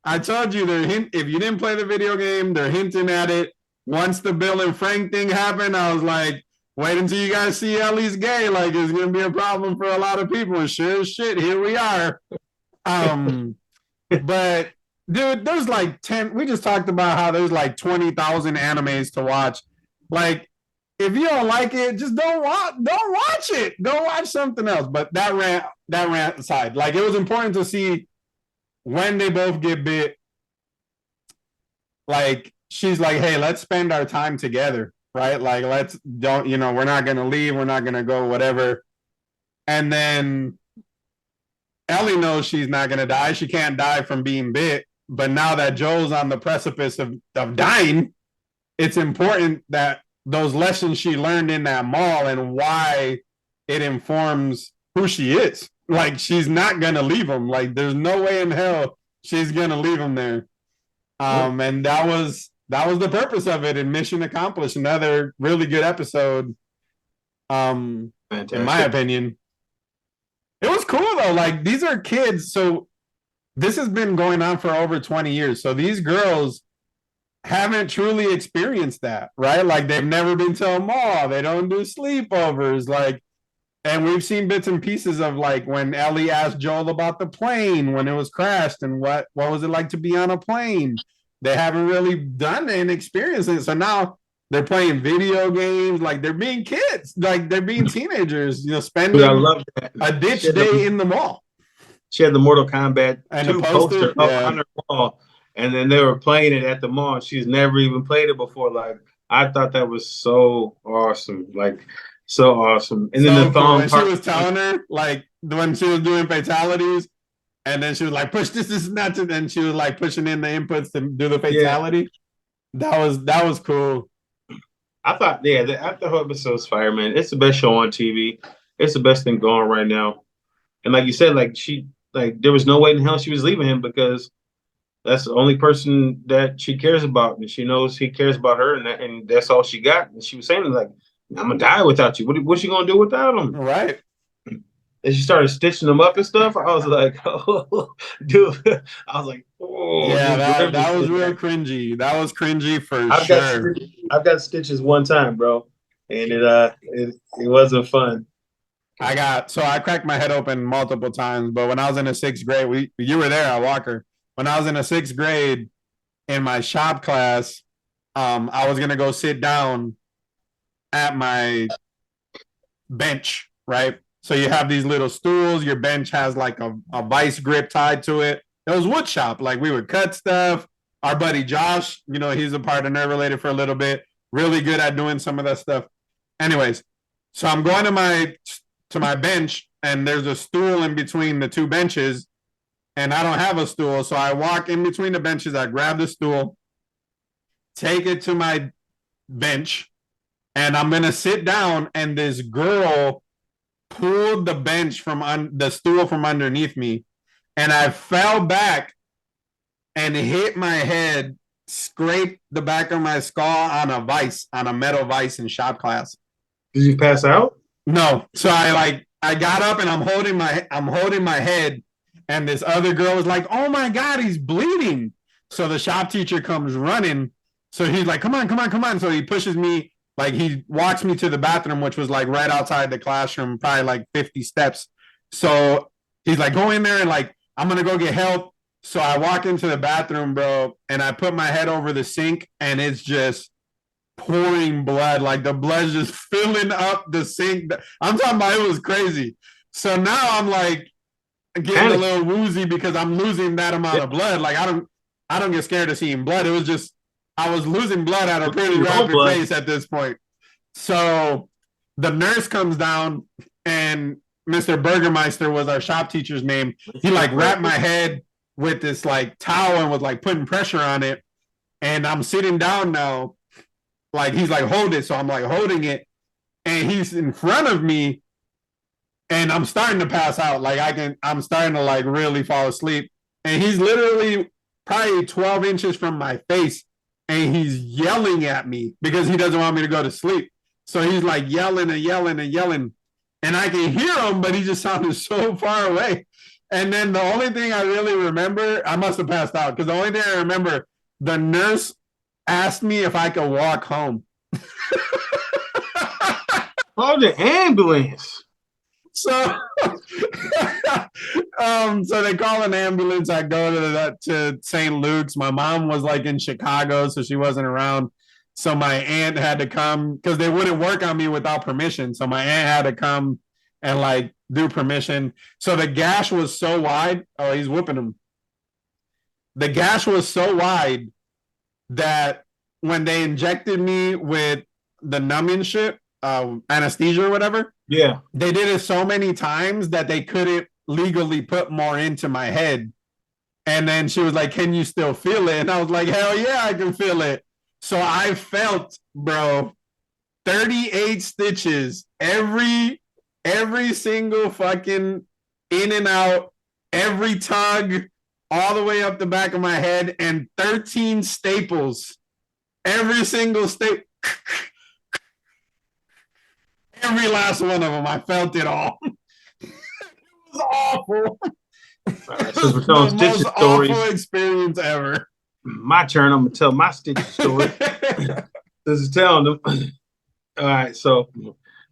I told you, if you didn't play the video game, they're hinting at it. Once the Bill and Frank thing happened, I was like, wait until you guys see Ellie's gay. Like, it's going to be a problem for a lot of people. And sure as shit, here we are. But, dude, there's like 10. We just talked about how there's like 20,000 animes to watch. Like, if you don't like it, just don't watch it. Go watch something else. But that rant aside, like, it was important to see when they both get bit. Like, she's like, hey, let's spend our time together. Right? Like, we're not going to leave. We're not going to go, whatever. And then Ellie knows she's not going to die. She can't die from being bit. But now that Joel's on the precipice of dying, it's important that those lessons she learned in that mall and why it informs who she is. Like, she's not going to leave him. Like, there's no way in hell she's going to leave him there. And that was the purpose of it, and mission accomplished. Another really good episode, in my opinion. It was cool, though. Like, these are kids, so this has been going on for over 20 years. So these girls haven't truly experienced that, right? Like, they've never been to a mall. They don't do sleepovers. Like, and we've seen bits and pieces of, like, when Ellie asked Joel about the plane when it was crashed and what was it like to be on a plane. They haven't really done it and experienced it. So now they're playing video games. Like, they're being kids. Like, they're being teenagers, you know, spending a ditch day in the mall. She had the Mortal Kombat and 2 poster up on her wall. And then they were playing it at the mall. She's never even played it before. Like, I thought that was so awesome. Like, so awesome. And then the thong part. She was telling her, like, when she was doing fatalities, and then she was like, push this and that, and she was like pushing in the inputs to do the fatality. Yeah. That was cool. I thought, yeah, after whole episode's fire, man. It's the best show on TV. It's the best thing going right now. And like you said, like there was no way in hell she was leaving him because that's the only person that she cares about, and she knows he cares about her, and that's all she got. And she was saying like, "I'm gonna die without you. What's she gonna do without him?" Right. And she started stitching them up and stuff. I was like, "Oh, dude!" I was like, "Oh, Yeah, dude, that was real cringy. That was cringy for I've got sure. I've got stitches one time, bro, and it wasn't fun. I cracked my head open multiple times, but when I was in the sixth grade, you were there at Walker. When I was in the sixth grade in my shop class, I was gonna go sit down at my bench, right? So you have these little stools, your bench has like a vice grip tied to it. It was wood shop, like we would cut stuff. Our buddy Josh, he's a part of Nerd Related for a little bit, really good at doing some of that stuff. Anyways, so I'm going to my bench, and there's a stool in between the two benches, and I don't have a stool. So I walk in between the benches, I grab the stool, take it to my bench, and I'm going to sit down, and this girl pulled the bench from the stool from underneath me, and I fell back and hit my head, scraped the back of my skull on a metal vise in shop class. Did you pass out? No. So I got up and I'm holding my head, and this other girl was like, "Oh my God, he's bleeding." So the shop teacher comes running. So he's like, "Come on, come on, come on." So he pushes me, like he walks me to the bathroom, which was like right outside the classroom, probably like 50 steps. So he's like, "Go in there and like, I'm going to go get help." So I walk into the bathroom, bro, and I put my head over the sink, and it's just pouring blood. Like the blood's just filling up the sink. I'm talking about, it was crazy. So now I'm like getting a little woozy because I'm losing that amount of blood. Like I don't get scared of seeing blood. It was just, I was losing blood at a pretty rapid pace at this point. So the nurse comes down, and Mr. Burgermeister was our shop teacher's name. He like wrapped my head with this like towel and was like putting pressure on it. And I'm sitting down now. Like he's like, "Hold it." So I'm like holding it, and he's in front of me, and I'm starting to pass out. Like I'm starting to like really fall asleep. And he's literally probably 12 inches from my face, and he's yelling at me because he doesn't want me to go to sleep. So he's like yelling and yelling and yelling, and I can hear him, but he just sounded so far away. And then the only thing I really remember, I must have passed out, because the only thing I remember, the nurse asked me if I could walk home. Oh, the ambulance. So, so they call an ambulance. I go to St. Luke's. My mom was like in Chicago, so she wasn't around. So my aunt had to come because they wouldn't work on me without permission. So my aunt had to come and like do permission. So the gash was so wide. Oh, he's whooping him. The gash was so wide that when they injected me with the numbing shit, anesthesia or whatever, yeah, they did it so many times that they couldn't legally put more into my head. And then she was like, "Can you still feel it?" And I was like, "Hell yeah, I can feel it." So I felt, bro, 38 stitches every single fucking in and out, every tug, all the way up the back of my head, and 13 staples. Every single staple. Every last one of them. I felt it all. It was awful. Right, since we're telling the most stories, awful experience ever. My turn. I'm gonna tell my stitch story. This is telling them. All right, so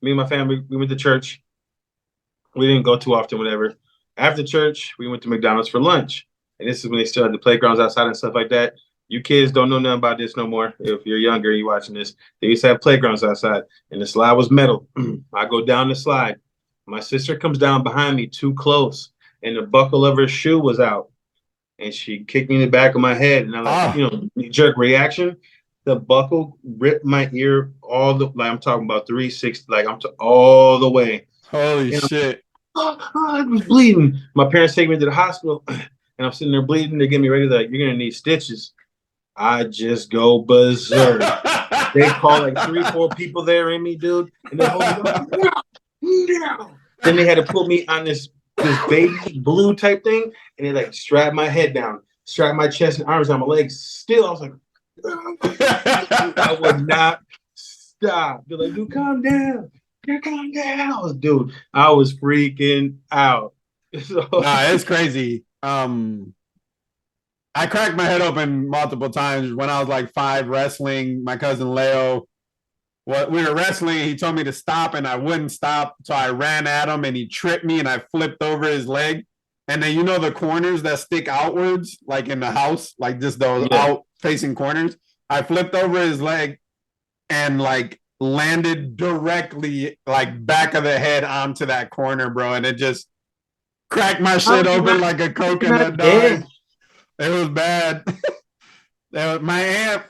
me and my family, we went to church. We didn't go too often, whatever. After church, we went to McDonald's for lunch. And this is when they still had the playgrounds outside and stuff like that. You kids don't know nothing about this no more. If you're younger and you're watching this, they used to have playgrounds outside, and the slide was metal. I go down the slide. My sister comes down behind me too close, and the buckle of her shoe was out. And she kicked me in the back of my head. And I'm like, knee-jerk reaction. The buckle ripped my ear like I'm talking about 360, like all the way. Holy shit. I was bleeding. My parents take me to the hospital, and I'm sitting there bleeding. They get me ready. Like, "You're gonna need stitches." I just go berserk. They called like 3-4 people there in me, dude, and they're holding me up. No. Then they had to put me on this baby blue type thing, and they like strapped my head down, strapped my chest and arms on my legs. Still, I was like, I would not stop. They're like, dude, calm down. Calm down. Dude, I was freaking out. So, Nah, it's crazy. I cracked my head open multiple times when I was like 5 wrestling. My cousin Leo, we were wrestling. He told me to stop, and I wouldn't stop. So I ran at him, and he tripped me, and I flipped over his leg. And then the corners that stick outwards, like in the house, like just those out-facing corners. I flipped over his leg and like landed directly like back of the head onto that corner, bro. And it just cracked my shit open like a coconut dog. It was bad. My aunt,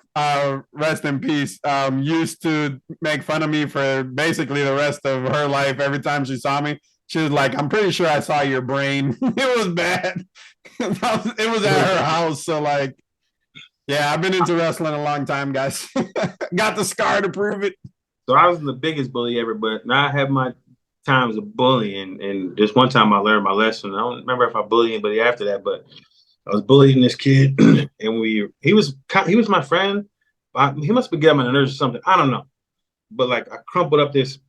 rest in peace, used to make fun of me for basically the rest of her life. Every time she saw me, she was like, I'm pretty sure I saw your brain. It was bad. It was at her house. So like, yeah, I've been into wrestling a long time, guys. Got the scar to prove it. So I was the biggest bully ever, but now I have my times of bullying. And just one time I learned my lesson. I don't remember if I bullied anybody after that, but I was bullying this kid, and he was my friend. He must be getting on my nerves or something. I don't know. But like I crumpled up this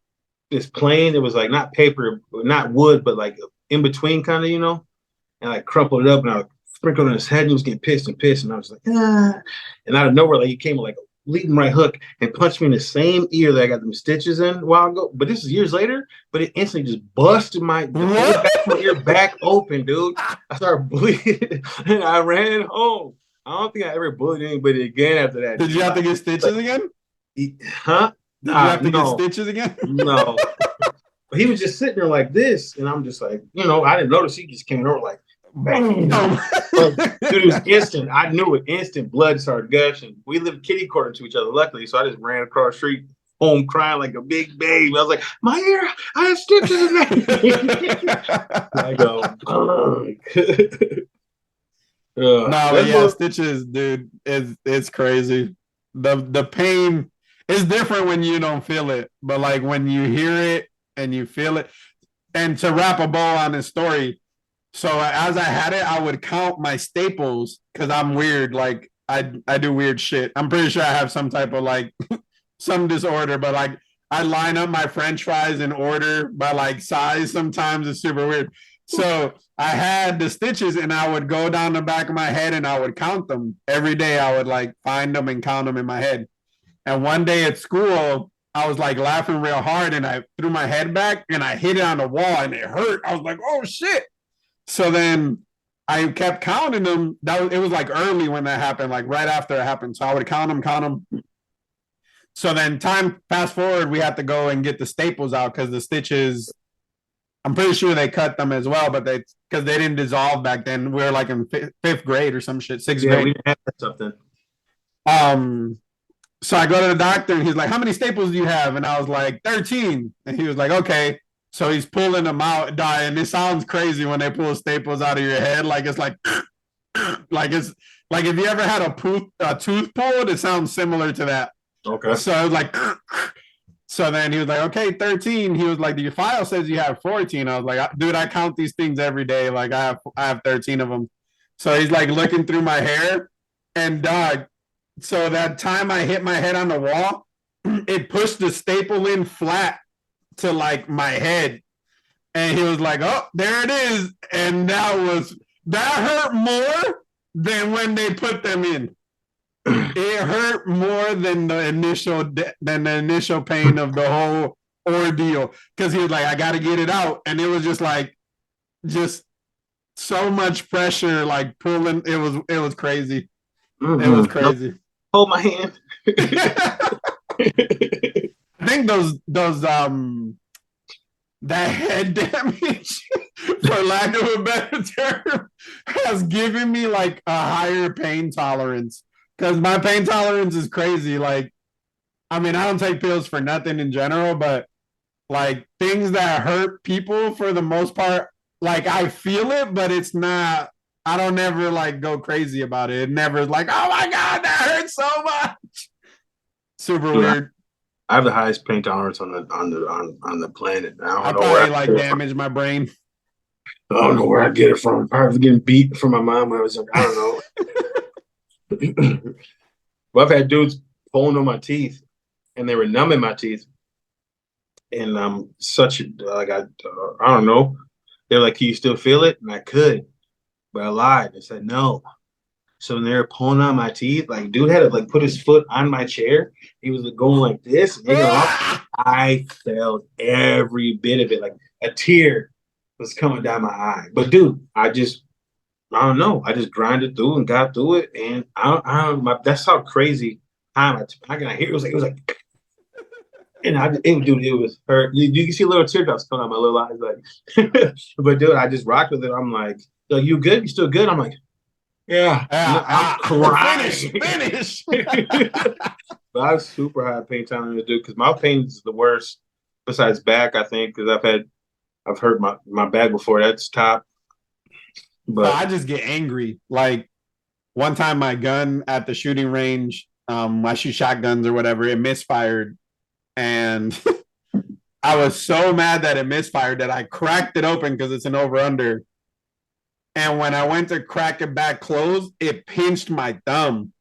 plane. It was like not paper, not wood, but like in between kind of, and I crumpled it up, and I sprinkled on his head, and he was getting pissed, and I was like, ah. And out of nowhere, like he came with like a leading right hook and punched me in the same ear that I got them stitches in a while ago. But this is years later, but it instantly just busted my ear back open, dude. I started bleeding and I ran home. I don't think I ever bullied anybody again after that. Did you have to get stitches again? Huh? Did you have to get stitches again? No. But he was just sitting there like this, and I'm just like, I didn't notice. He just came over like, bang. Dude, it was instant. I knew it. Instant blood started gushing. We lived kitty corner to each other, luckily, so I just ran across the street home crying like a big baby. I was like, my ear, I have stitches in there. I go, stitches, dude, it's crazy. The pain is different when you don't feel it, but like when you hear it and you feel it. And to wrap a bow on this story, so as I had it, I would count my staples because I'm weird. Like I do weird shit. I'm pretty sure I have some type of like some disorder, but like I line up my French fries in order by like size. Sometimes it's super weird. So I had the stitches, and I would go down the back of my head and I would count them every day. I would like find them and count them in my head. And one day at school, I was like laughing real hard, and I threw my head back and I hit it on the wall, and it hurt. I was like, oh shit. So then I kept counting them. It was like early when that happened, like right after it happened. So I would count them. So then time fast forward, we had to go and get the staples out because the stitches, I'm pretty sure they cut them as well, but because they didn't dissolve back then. We were like in 5th grade or some shit, 6th grade. We didn't have something. So I go to the doctor, and he's like, how many staples do you have? And I was like, 13. And he was like, okay. So he's pulling them out, and it sounds crazy when they pull staples out of your head. Like it's like it's like if you ever had a tooth pulled, it sounds similar to that. Okay. So I was like, so then he was like, okay, 13. He was like, your file says you have 14. I was like, dude, I count these things every day. Like I have 13 of them. So he's like looking through my hair, and so that time I hit my head on the wall, it pushed the staple in flat to like my head, and he was like, oh, there it is. And that hurt more than when they put them in. It hurt more than the initial pain of the whole ordeal, because he was like, I gotta get it out. And it was just so much pressure, like pulling. It was crazy. Mm-hmm. It was crazy. Hold my hand. I think that head damage, for lack of a better term, has given me like a higher pain tolerance, because my pain tolerance is crazy. Like, I mean, I don't take pills for nothing in general, but like things that hurt people, for the most part, like I feel it, but it's not, I don't ever like go crazy about it. It never is like, oh my God, that hurts so much. Super Dude, weird. I have the highest pain tolerance on the planet. I probably like damage my brain. I don't know where I get it from. Probably getting beat from my mom when I was like, I don't know. But I've had dudes pulling on my teeth, and they were numbing my teeth, and I'm such a like I don't know. They're like, "Can you still feel it?" And I could, but I lied. I said no. So when they were pulling on my teeth, like dude had to like put his foot on my chair. He was like, going like this, and hanging off. I felt every bit of it. Like a tear was coming down my eye. But dude, I don't know. I just grinded through and got through it, and that's how crazy time I can hear it was like, and it was hurt. You can see little teardrops coming out my little eyes, like, but dude, I just rocked with it. I'm like, yo, you good? You still good? I'm like, yeah. No, I'm crying. Finish. But I have super high pain tolerance, dude, because my pain is the worst. Besides back, I think, because I've hurt my back before. That's top. But I just get angry. Like one time, my gun at the shooting range, I shoot shotguns or whatever, it misfired, and I was so mad that it misfired that I cracked it open because it's an over under. And when I went to crack it back closed, it pinched my thumb.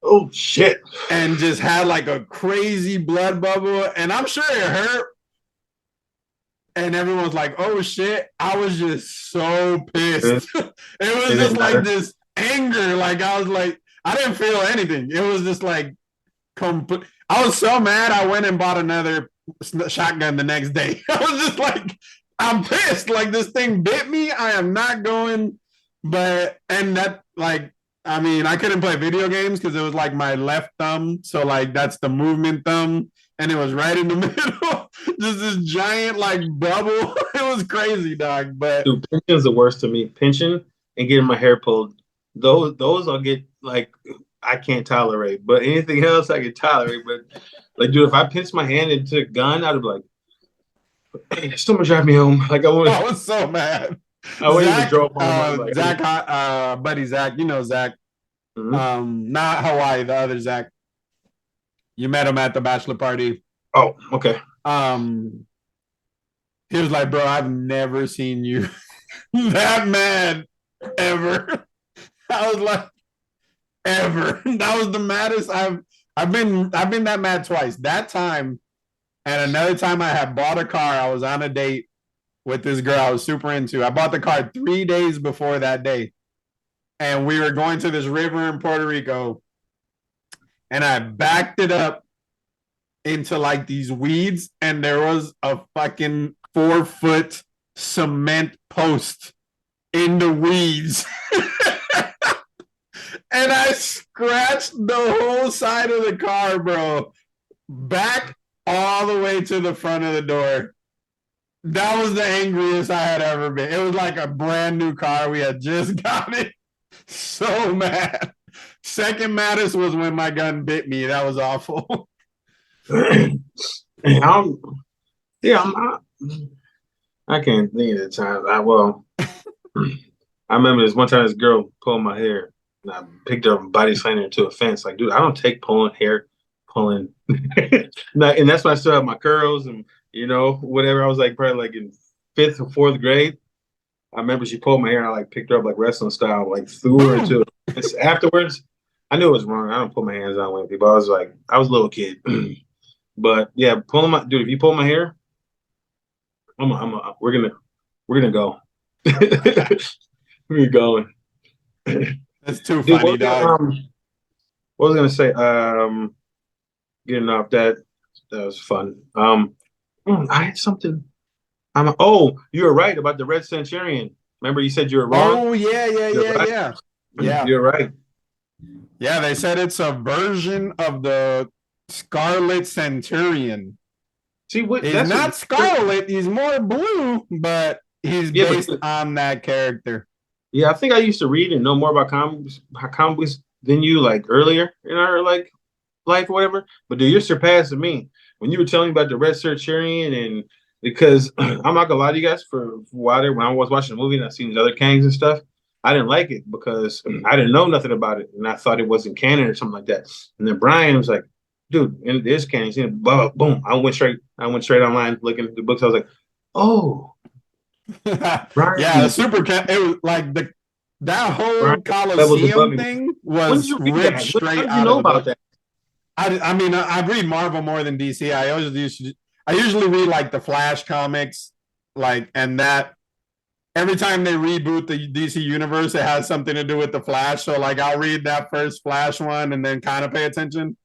Oh shit! And just had like a crazy blood bubble, and I'm sure it hurt. And everyone's like, "Oh shit!" I was just so pissed. It was just like this anger. Like I was like, I didn't feel anything. It was just like complete. I was so mad. I went and bought another shotgun the next day. I was just like, I'm pissed. Like this thing bit me. I am not going. But and that like. I mean, I couldn't play video games because it was like my left thumb. So like that's the movement thumb. And it was right in the middle. Just this giant like bubble. It was crazy, dog. But dude, pinching is the worst to me. Pinching and getting my hair pulled. Those I'll get like I can't tolerate. But anything else I can tolerate. But like, dude, if I pinch my hand into a gun, I'd be like, hey, someone drive me home. Like I was so mad. I wouldn't even drove home. Like, Zach, buddy Zach, you know Zach. Mm-hmm. Not Hawaii, the other Zach. You met him at the bachelor party. Oh, okay. He was like, bro, I've never seen you that mad ever. I was like, ever. That was the maddest I've been that mad twice. That time and another time I had bought a car. I was on a date with this girl I was super into. I bought the car 3 days before that day. And we were going to this river in Puerto Rico. And I backed it up into like these weeds. And there was a fucking 4-foot cement post in the weeds. And I scratched the whole side of the car, bro. Back all the way to the front of the door. That was the angriest I had ever been. It was like a brand new car. We had just got it. So mad. Second maddest was when my gun bit me. That was awful. I can't think of the time. I remember this one time this girl pulled my hair and I picked her up and body slammed her into a fence. Like, dude, I don't take pulling. And that's when I still have my curls and whatever. I was like probably like in 5th or 4th grade. I remember she pulled my hair and I like picked her up like wrestling style, like threw her into it. Afterwards, I knew it was wrong. I don't put my hands on women people. I was a little kid. But yeah, dude, if you pull my hair, we're gonna go. We're going. That's too funny, dog. What was I gonna say? Getting off that was fun. I had something. You were right about the Red Centurion. Remember, you said you were wrong. Oh yeah. You're right. Yeah, they said it's a version of the Scarlet Centurion. See, he's not scarlet; he's more blue, but he's based on that character. Yeah, I think I used to read and know more about comics than you, like earlier in our like life or whatever. But dude, you're surpassing me when you were telling me about the Red Centurion, and because I'm not gonna lie to you guys, for a while there, when I was watching the movie and I seen these other Kangs and stuff, I didn't like it because I didn't know nothing about it and I thought it wasn't canon or something like that. And then Brian was like, dude, and this Kang, boom. I went straight online looking at the books. I was like, oh, Yeah, the Brian, it was like that Brian whole levels above Coliseum me. thing When did was you read ripped that? How straight did you out of know the about book. that? I mean, I read Marvel more than DC. I usually read like the Flash comics, like, and that every time they reboot the DC universe, it has something to do with the Flash. So like, I'll read that first Flash one and then kind of pay attention.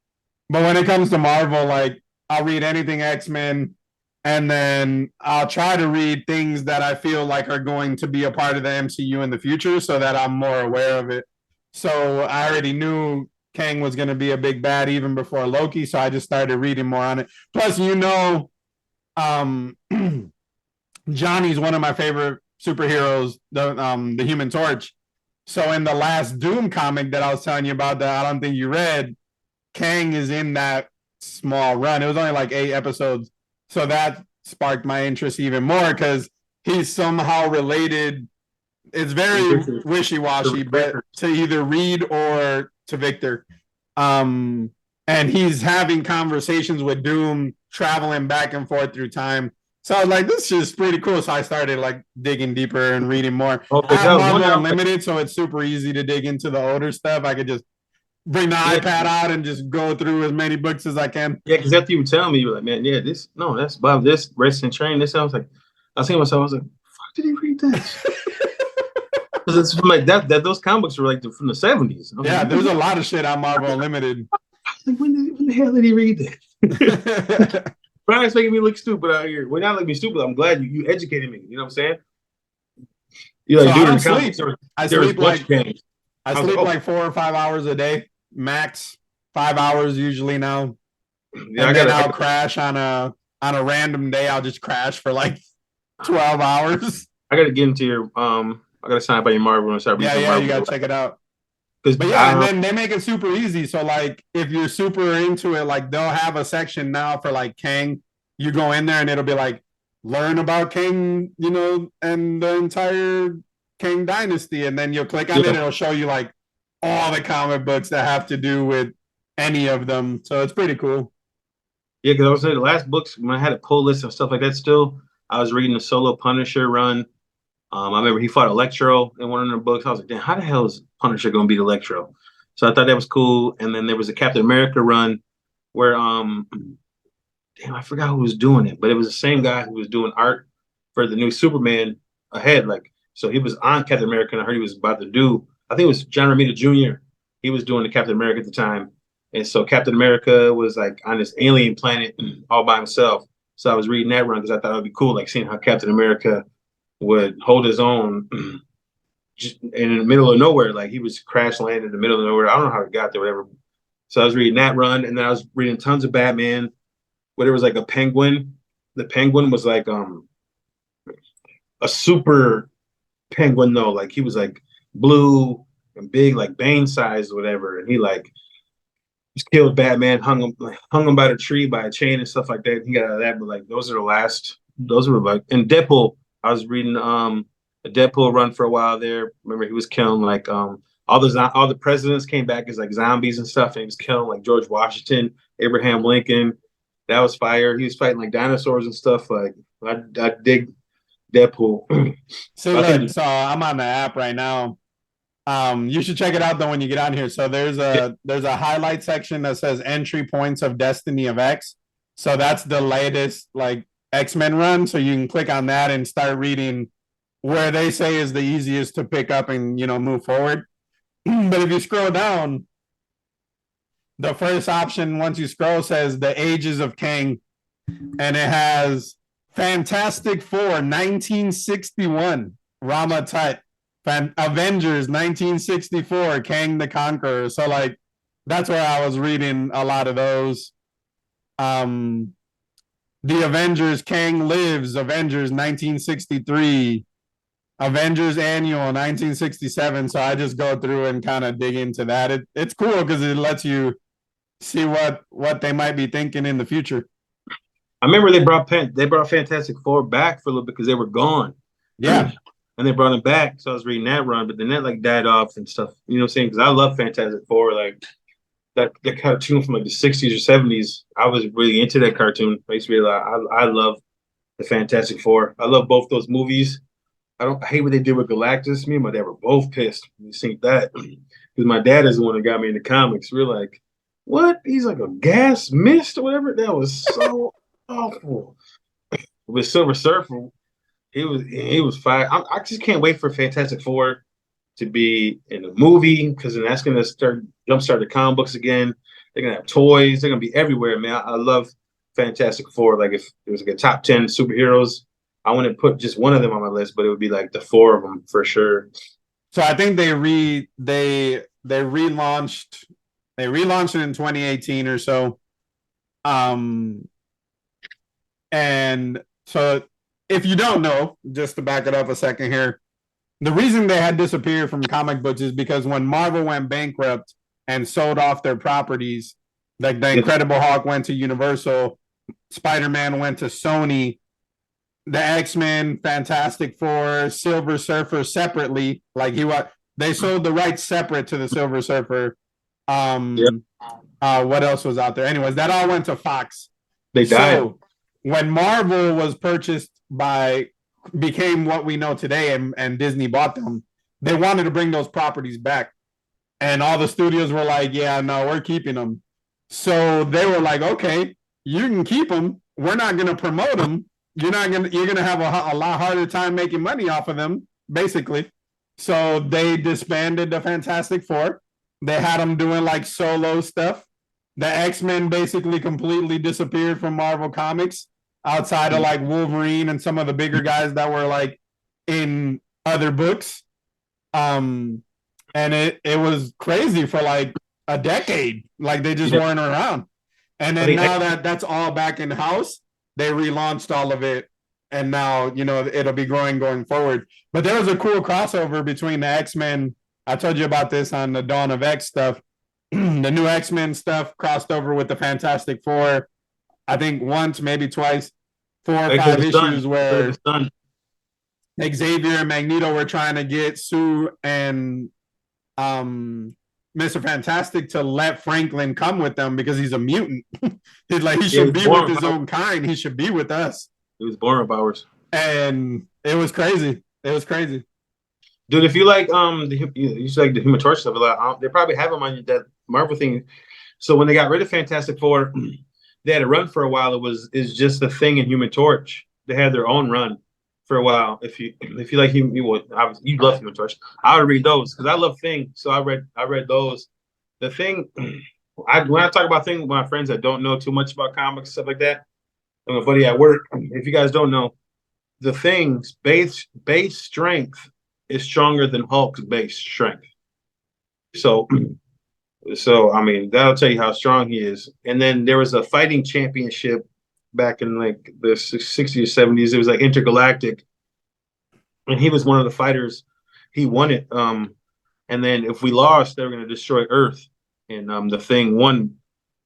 But when it comes to Marvel, like, I'll read anything X-Men, and then I'll try to read things that I feel like are going to be a part of the MCU in the future, so that I'm more aware of it. So I already knew Kang was going to be a big bad even before Loki, so I just started reading more on it. Plus, um, Johnny's one of my favorite superheroes, the Human Torch. So in the last Doom comic that I was telling you about that I don't think you read, Kang is in that small run. It was only like 8 episodes. So that sparked my interest even more because he's somehow related. It's very wishy-washy, but to either Reed or to Victor. Um, and he's having conversations with Doom, traveling back and forth through time. So I was like, this is pretty cool. So I started like digging deeper and reading more. Okay, I have that was one Marvel that I was like, Unlimited, so it's super easy to dig into the older stuff. I could just bring the yeah, iPad out and just go through as many books as I can. yeah, because after you were telling me, you were like, man, yeah, this, no, that's Bob, this Rest and Train. This sounds like, I was thinking to myself, I was like, fuck, did he read this? Because it's from like that those comic books were like from the 70s. I was Yeah, like, there's a lot of shit on Marvel Unlimited. when the hell did he read that? Brian's making me look stupid out here. Well, not like me stupid. I'm glad you educated me. You know what I'm saying? You're So like, I dude, in don't the comics, sleep. I there was sleep Butch like Canes. I I was like, sleep oh, like 4 or 5 hours a day, max 5 hours usually now. yeah, And then I'll crash on a random day. I'll just crash for like 12 hours. I gotta get into your I gotta sign up by your Marvel and start reading some Yeah, Marvel. you gotta check it out. Because But yeah, and then they make it super easy. So like if you're super into it, like they'll have a section now for like Kang. You go in there and it'll be like learn about Kang, and the entire Kang dynasty. And then you'll click on it, it'll show you like all the comic books that have to do with any of them. So it's pretty cool. yeah, because I was saying the last books when I had a pull list and stuff like that. Still, I was reading the Solo Punisher run. I remember he fought Electro in one of the books. I was like, damn, how the hell is Punisher going to beat Electro? So I thought that was cool. And then there was a Captain America run where damn, I forgot who was doing it, but it was the same guy who was doing art for the new Superman ahead. Like, so he was on Captain America, and I heard he was about to do. I think it was John Romita Jr. He was doing the Captain America at the time, and so Captain America was like on this alien planet all by himself. So I was reading that run because I thought it would be cool, like seeing how Captain America would hold his own just in the middle of nowhere. Like he was crash landed in the middle of nowhere. I don't know how he got there, whatever. So I was reading that run, and then I was reading tons of Batman where there was like a penguin. The penguin was like a super penguin though. Like he was like blue and big, like Bane size or whatever. And he like just killed Batman, hung him by the tree by a chain and stuff like that. He got out of that, but like those are the last. Those were like in Deadpool. I was reading a Deadpool run for a while there. Remember he was killing like all the presidents came back as like zombies and stuff, and he was killing like George Washington, Abraham Lincoln. That was fire. He was fighting like dinosaurs and stuff. Like I dig Deadpool. So look, so I'm on the app right now. You should check it out though when you get on here. So there's a highlight section that says entry points of Destiny of X. So that's the latest like X-Men run. So you can click on that and start reading where they say is the easiest to pick up and move forward. But if you scroll down, the first option once you scroll says the ages of Kang, and it has Fantastic Four 1961 Rama Tut, Avengers 1964 Kang the Conqueror. So like that's where I was reading a lot of those. The Avengers Kang Lives, Avengers 1963, Avengers Annual 1967. So I just go through and kind of dig into that. It's cool because it lets you see what they might be thinking in the future. I remember they brought Fantastic Four back for a little bit because they were gone. Yeah. And they brought him back. So I was reading that run, but then that like died off and stuff. You know what I'm saying? Because I love Fantastic Four. Like that cartoon from like the 60s or 70s. I was really into that cartoon. I used to be like, I love the Fantastic Four. I love both those movies. I hate what they did with Galactus. Me and my dad were both pissed when we seen that. Because my dad is the one that got me into comics. We're like, what? He's like a gas mist or whatever. That was so awful. With Silver Surfer, he was fire. I just can't wait for Fantastic Four to be in a movie because then that's gonna jumpstart the comic books again. They're gonna have toys. They're gonna be everywhere, man. I love Fantastic Four. Like if it was like a top 10 superheroes, I wouldn't put just one of them on my list, but it would be like the four of them for sure. So I think they relaunched it in 2018 or so. And so if you don't know, just to back it up a second here, the reason they had disappeared from comic books is because when Marvel went bankrupt and sold off their properties, like the Incredible Hulk went to Universal, Spider-Man went to Sony, the X-Men, Fantastic Four, Silver Surfer separately, they sold the rights separate to the Silver Surfer. What else was out there? Anyways, that all went to Fox. They died. So when Marvel was became what we know today, and Disney bought them, they wanted to bring those properties back. And all the studios were like, yeah, no, we're keeping them. So they were like, okay, you can keep them. We're not going to promote them. You're going to have a lot harder time making money off of them, basically. So they disbanded the Fantastic Four. They had them doing like solo stuff. The X-Men basically completely disappeared from Marvel Comics outside of like Wolverine and some of the bigger guys that were like in other books. And it was crazy for like a decade. Like they just weren't around. And then now that's all back in house, they relaunched all of it. And now, it'll be growing going forward. But there was a cool crossover between the X-Men. I told you about this on the Dawn of X stuff. The new X-Men stuff crossed over with the Fantastic Four. I think once, maybe twice, 4 or 5 issues where Xavier and Magneto were trying to get Sue and Mr. Fantastic to let Franklin come with them because he's a mutant. He should be with his own kind. He should be with us. It was born of ours. And it was crazy. It was crazy. Dude, if you like the Human Torch stuff, they probably have them on that Marvel thing. So when they got rid of Fantastic Four, they had a run for a while. It's just the Thing and Human Torch. They had their own run for a while. If you like you love Human Torch. I would read those because I love Thing. So I read those. The Thing, when I talk about Thing with my friends that don't know too much about comics stuff like that, and my buddy at work, if you guys don't know, the Thing's base strength is stronger than Hulk's base strength. So I mean, that'll tell you how strong he is. And then there was a fighting championship back in like the 60s or 70s. It was like intergalactic. And he was one of the fighters. He won it. And then if we lost, they were going to destroy Earth. And the Thing won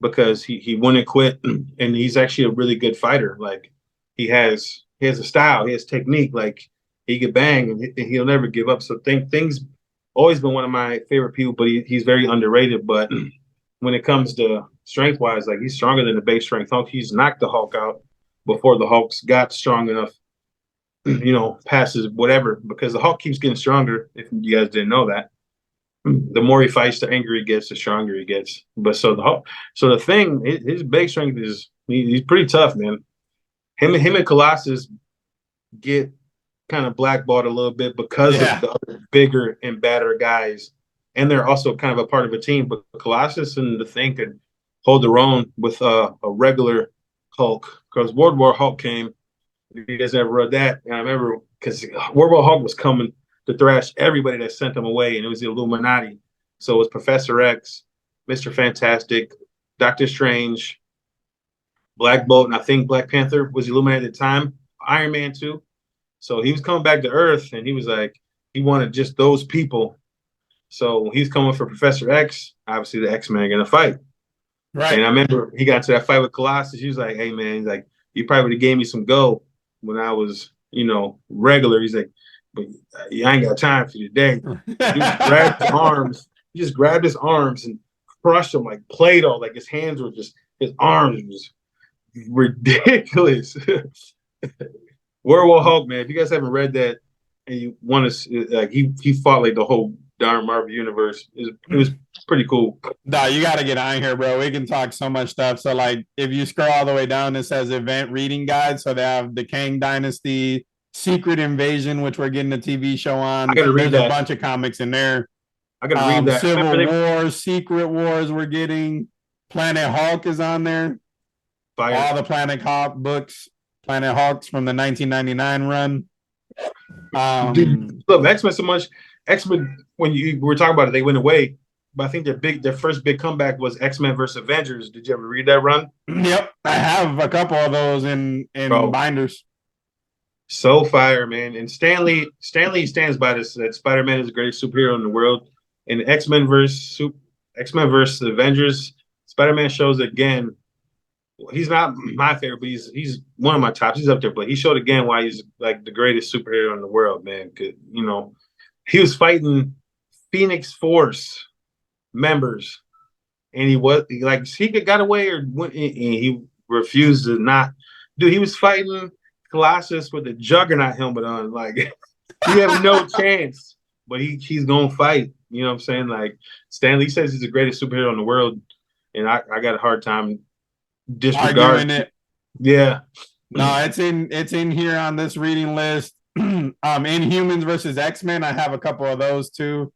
because he wouldn't quit. And he's actually a really good fighter. Like he has a style, he has technique. Like he could bang and he'll never give up. So Thing's always been one of my favorite people, but he's very underrated. But when it comes to strength wise, like he's stronger than the base strength Hulk. He's knocked the Hulk out before the Hulks got strong enough, passes whatever, because the Hulk keeps getting stronger. If you guys didn't know that, the more he fights, the angrier he gets, the stronger he gets. But the Thing, his base strength he's pretty tough, man. Him and Colossus get kind of blackballed a little bit because of the other bigger and badder guys, and they're also kind of a part of a team. But Colossus and the Thing could hold their own with a regular Hulk, because World War Hulk came. If you guys ever read that, and I remember because World War Hulk was coming to thrash everybody that sent them away, and it was the Illuminati. So it was Professor X, Mr. Fantastic, Doctor Strange, Black Bolt, and I think Black Panther was Illuminated at the time. Iron Man too. So he was coming back to Earth, and he was like, he wanted just those people. So he's coming for Professor X. Obviously, the X-Men are gonna fight. Right. And I remember he got to that fight with Colossus. He was like, "Hey man, he's like, you probably would have gave me some go when I was, regular." He's like, "But I ain't got time for you today." He just grabbed his arms. He just grabbed his arms and crushed him like Play-Doh. Like his hands were just, his arms was ridiculous. Werewolf Hulk, man. If you guys haven't read that and you want to, like, he fought like the whole darn Marvel universe. It was pretty cool. No, you got to get on here, bro. We can talk so much stuff. So, like, if you scroll all the way down, it says event reading guide. So they have the Kang Dynasty, Secret Invasion, which we're getting a TV show on. I gotta read There's that. a bunch of comics in there. I gotta read that. Civil Wars, Secret Wars, we're getting. Planet Hulk is on there. Fire. All the Planet Hulk books, Planet Hulks from the 1999 run. Dude, look, X-Men so much. X-Men, when you were talking about it, they went away. But I think their first big comeback was X-Men versus Avengers. Did you ever read that run? Yep, I have a couple of those in binders. So fire, man. And Stanley stands by this, that Spider-Man is the greatest superhero in the world. And X-Men versus Avengers, Spider-Man shows again. He's not my favorite, but he's one of my tops. He's up there, but he showed again why he's like the greatest superhero in the world, man. You know, he was fighting Phoenix Force members, and he got away, or went, and he refused to not. Dude, he was fighting Colossus with a Juggernaut helmet on. Like, he have no chance, but he's gonna fight. You know what I'm saying? Like, Stanley says he's the greatest superhero in the world, and I got a hard time disregarding it. Yeah. No, it's in here on this reading list. Inhumans versus X-Men. I have a couple of those too.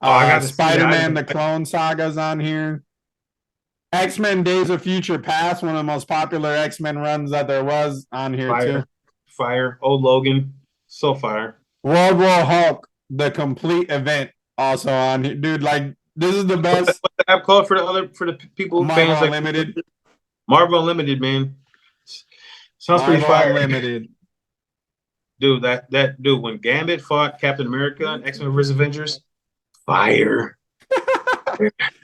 I got Spider-Man, the Clone Saga's on here. X-Men Days of Future Past, one of the most popular X-Men runs that there was, on here too. Fire. Old Logan. So fire. World War Hulk, the complete event, also on here. Dude, like, this is the best. What's the app called for the people, Marvel fans? Unlimited. Like Marvel Unlimited, man. Sounds pretty fire. Unlimited. Dude, that dude, when Gambit fought Captain America and X-Men vs. Avengers, fire.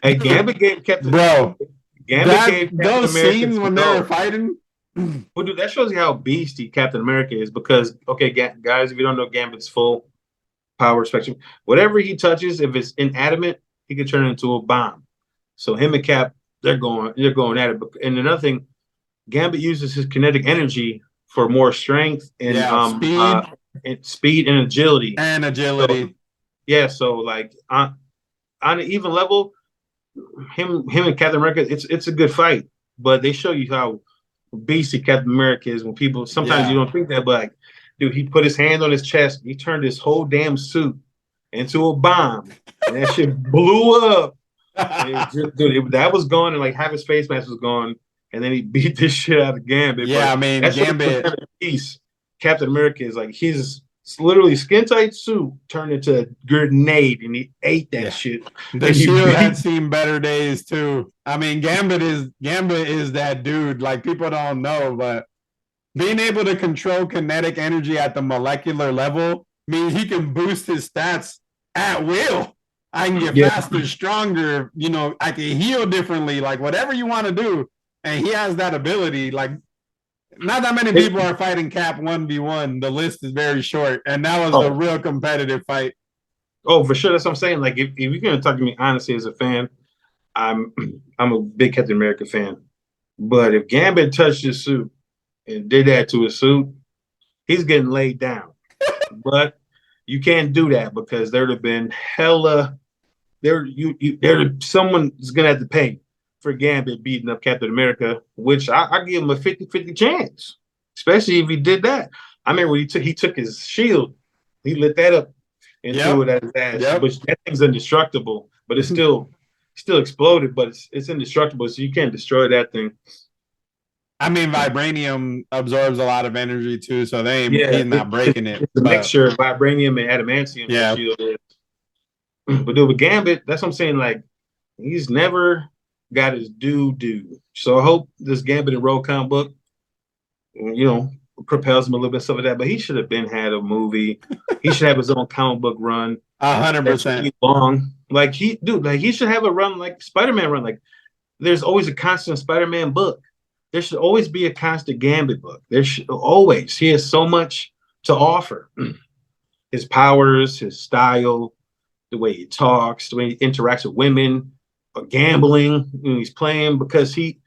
Hey, Gambit gave Captain Bro. those scenes when they were fighting. Well, dude, that shows you how beastie Captain America is, because, okay, guys, if you don't know Gambit's full power spectrum, whatever he touches, if it's inanimate, he can turn it into a bomb. So him and Cap, they're going at it. And another thing, Gambit uses his kinetic energy for more strength and speed and agility. So like on an even level, him and Captain America, it's a good fight. But they show you how beastie Captain America is when people sometimes you don't think that, but like, dude, he put his hand on his chest, he turned his whole damn suit into a bomb, and that shit blew up. That was gone, and like half his face mask was gone, and then he beat this shit out of Gambit. Yeah, I mean, Gambit. Captain America is like, he's literally skin tight suit turned into a grenade, and he ate that shit. The Shield had seen better days too. I mean, Gambit is that dude. Like, people don't know, but being able to control kinetic energy at the molecular level means he can boost his stats at will. I can get faster, stronger. You know, I can heal differently. Like, whatever you want to do, and he has that ability. Like, not that many people are fighting Cap 1v1. The list is very short, and that was a real competitive fight. Oh, for sure. That's what I'm saying. Like, if you're gonna talk to me honestly as a fan, I'm a big Captain America fan. But if Gambit touched his suit and did that to his suit, he's getting laid down. But you can't do that, because there'd have been someone's gonna have to pay for Gambit beating up Captain America, which I give him a 50-50 chance, especially if he did that. I remember when he took his shield, he lit that up and threw it at his ass. Which that thing's indestructible, but it's still exploded, but it's indestructible, so you can't destroy that thing. I mean, vibranium absorbs a lot of energy too, so he's not breaking it. It's a mixture of vibranium and adamantium. Yeah. Shield is. But dude, with Gambit, that's what I'm saying. Like, he's never got his due. So I hope this Gambit and Rogue comic book, propels him a little bit, stuff like that. But he should have had a movie. He should have his own comic book run. 100%. Long. Like, he should have a run like Spider-Man run. Like, there's always a constant Spider-Man book. There should always be a constant Gambit book. There should always. He has so much to offer. His powers, his style, the way he talks, the way he interacts with women. gambling. You know, he's playing because he.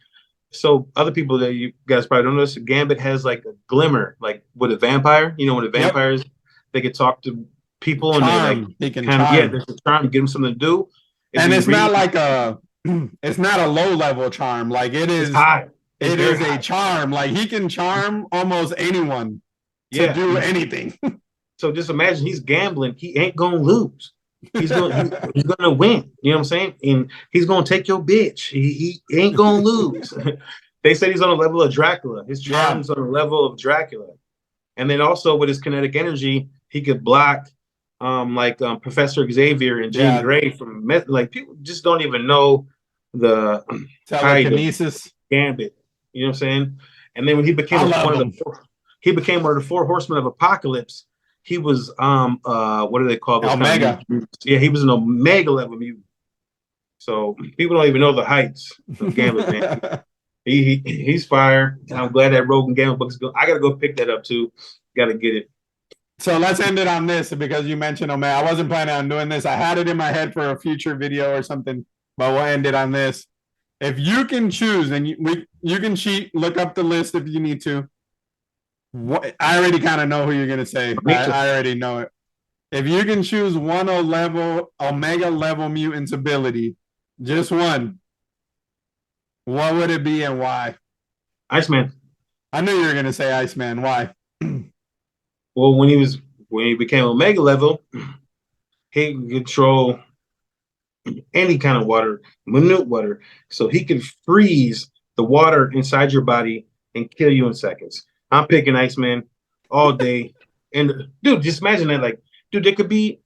So other people that you guys probably don't notice, Gambit has like a glimmer, like with a vampire. You know, when the vampires they could talk to people and they like Charm. He can kind of charm. there's a charm to get them something to do. If And you it's read, not like it's not a low level charm. Like it it's is. high. It's It very is a high. charm. Like he can charm almost anyone to Yeah. do anything. So just imagine he's gambling. He ain't gonna lose. He's gonna win. You know what I'm saying? And he's gonna take your bitch. He ain't gonna lose. They said he's on a level of Dracula. His charm's on a level of Dracula. And then also with his kinetic energy, he could block Professor Xavier and Jean Grey from like people just don't even know the height of Telekinesis. Gambit. You know what I'm saying? And then when he became he became one of the four horsemen of Apocalypse. He was what do they call those Omega? Kind of yeah, he was an Omega level mutant. So people don't even know the heights of Gambit, man. He's fire. And I'm glad that Rogue and Gambit book is good. I gotta go pick that up too. Gotta get it. So let's end it on this because you mentioned Omega. I wasn't planning on doing this. I had it in my head for a future video or something, but we'll end it on this. If you can choose, and you can cheat, look up the list if you need to. I already kind of know who you're gonna say. I already know it. If you can choose one Omega level mutant's ability, just one, what would it be and why? Iceman. I knew you were gonna say Iceman. Why? Well, when he became Omega level, he could control any kind of water, minute water, so he can freeze the water inside your body and kill you in seconds. I'm picking Iceman all day. And dude, just imagine that. Like, dude, there could be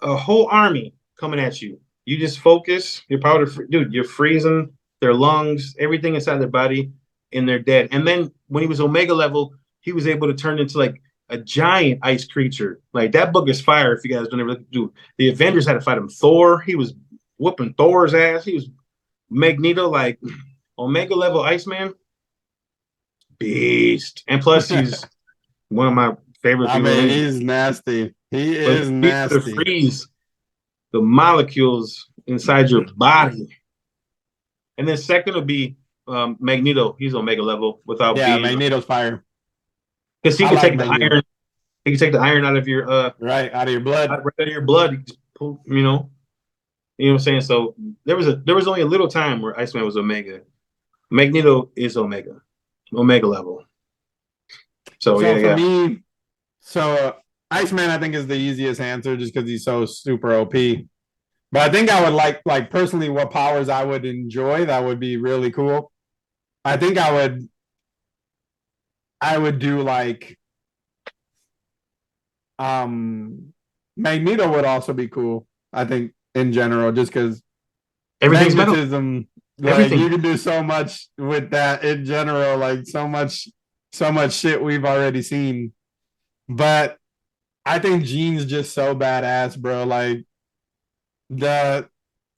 a whole army coming at you. You just focus your power to, dude, you're freezing their lungs, everything inside their body, and they're dead. And then when he was Omega level, he was able to turn into like a giant ice creature. Like that book is fire. If you guys don't ever do, the Avengers had to fight him. Thor, he was whooping Thor's ass. He was Magneto, like Omega level Iceman. Beast. And plus he's one of my favorite people. I mean, he's nasty. He is nasty. To freeze the molecules inside your body. And then second would be Magneto. He's Omega level without being Magneto's fire. Because he can take the iron. He can take the iron out of your right out of your blood. Right out of your blood. You just pull, you know what I'm saying? So there was only a little time where Iceman was Omega. Magneto is Omega level. So for me, Iceman I think is the easiest answer just because he's so super OP. But I think I would like personally what powers I would enjoy that would be really cool. I think I would do like Magneto would also be cool. I think in general, just because everything's magnetism, like you can do so much with that in general, like so much shit we've already seen. But I think Jean's just so badass, bro. Like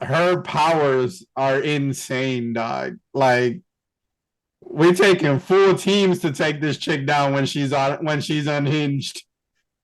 her powers are insane, dog. Like we taking full teams to take this chick down when she's unhinged.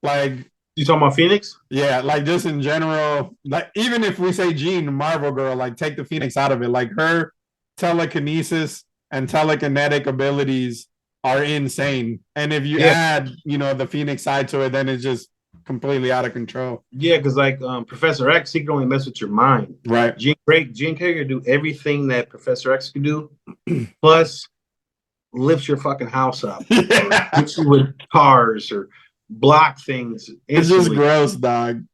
Like you talking about Phoenix? Yeah, like just in general, like even if we say Jean, Marvel girl, like take the Phoenix out of it. Like her telekinesis and telekinetic abilities are insane. And if you add, the Phoenix side to it, then it's just completely out of control. Yeah, because like Professor X, he can only mess with your mind. Right. Jean Carrey can do everything that Professor X can do, plus lift your fucking house up, hit you with cars or block things instantly. It's just gross, dog.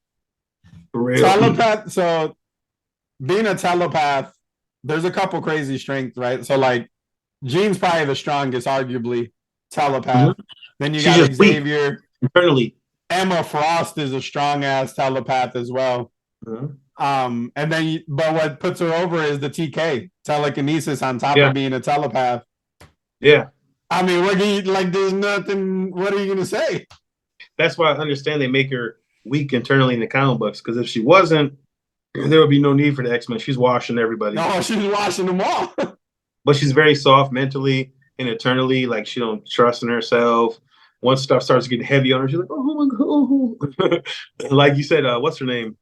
Telepath. So being a telepath, there's a couple crazy strengths, right? So like Jean's probably the strongest, arguably, telepath. Mm-hmm. Then you got Xavier. Internally. Emma Frost is a strong ass telepath as well. Mm-hmm. And then but what puts her over is the TK, telekinesis, on top of being a telepath. Yeah. I mean, there's nothing, what are you gonna say? That's why I understand they make her weak internally in the comic books, because if she wasn't, there would be no need for the X-Men. She's washing everybody. No, she's washing them all. But she's very soft mentally and internally. Like, she don't trust in herself. Once stuff starts getting heavy on her, she's like, oh my God. Like you said, what's her name?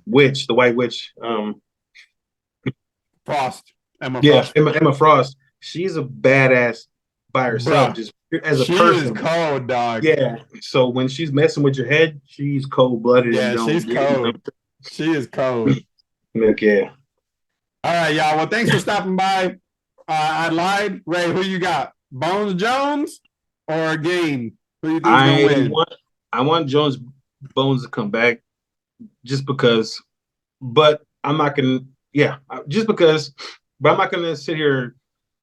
Witch, the White Witch. Frost. Emma Yeah, Frost. Emma Frost. She's a badass by herself, Bruh, just as a she person. is cold, dog. Yeah. So when she's messing with your head, she's cold blooded and Yeah, she's don't. cold. She is cold. Look, yeah. All right, y'all. Well, thanks for stopping by. I lied. Ray, who you got? Bones Jones or Game? Who you think's gonna win? I want Jones Bones to come back just because, but I'm not gonna. Yeah, just because. But I'm not gonna sit here.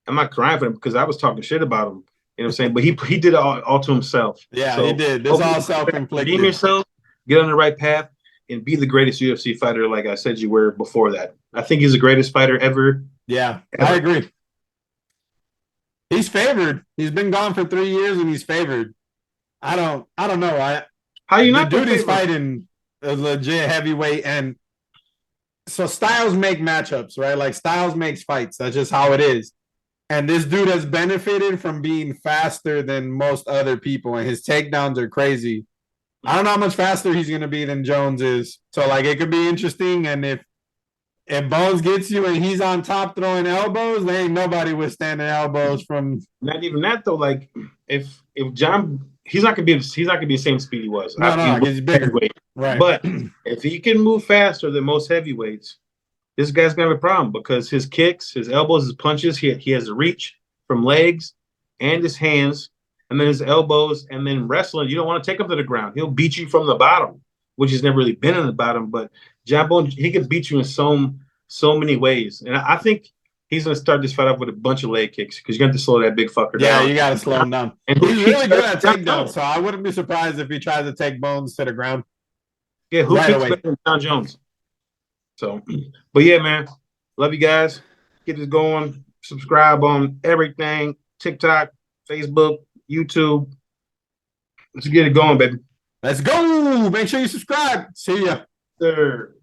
I'm not crying for him because I was talking shit about him. You know what I'm saying? But he did it all to himself. Yeah, so he did. This all self-inflicted. Redeem yourself, get on the right path, and be the greatest UFC fighter, like I said you were before that. I think he's the greatest fighter ever. Yeah, ever. I agree. He's favored. He's been gone for 3 years and he's favored. I don't know. How you not the dude is fighting a legit heavyweight, and so styles make matchups, right? Like styles makes fights. That's just how it is. And this dude has benefited from being faster than most other people, and his takedowns are crazy. I don't know how much faster he's going to be than Jones is. So, like, it could be interesting. And if Bones gets you and he's on top throwing elbows, there ain't nobody withstanding elbows from. Not even that though. Like if John, he's not gonna be the same speed he was. No, he's bigger. Right. But if he can move faster than most heavyweights, this guy's gonna have a problem because his kicks, his elbows, his punches, he has a reach from legs and his hands, and then his elbows, and then wrestling. You don't want to take him to the ground. He'll beat you from the bottom, which has never really been in the bottom. But John Bones, he could beat you in so many ways, and I think he's gonna start this fight off with a bunch of leg kicks because you're gonna have to slow that big fucker down. Yeah, you got to slow him down. And he's really good at takedowns, so I wouldn't be surprised if he tries to take Bones to the ground. Yeah, who kicks better than John Jones? So, but yeah, man, love you guys. Get this going. Subscribe on everything: TikTok, Facebook, YouTube. Let's get it going, baby. Let's go. Make sure you subscribe. See ya. Sir.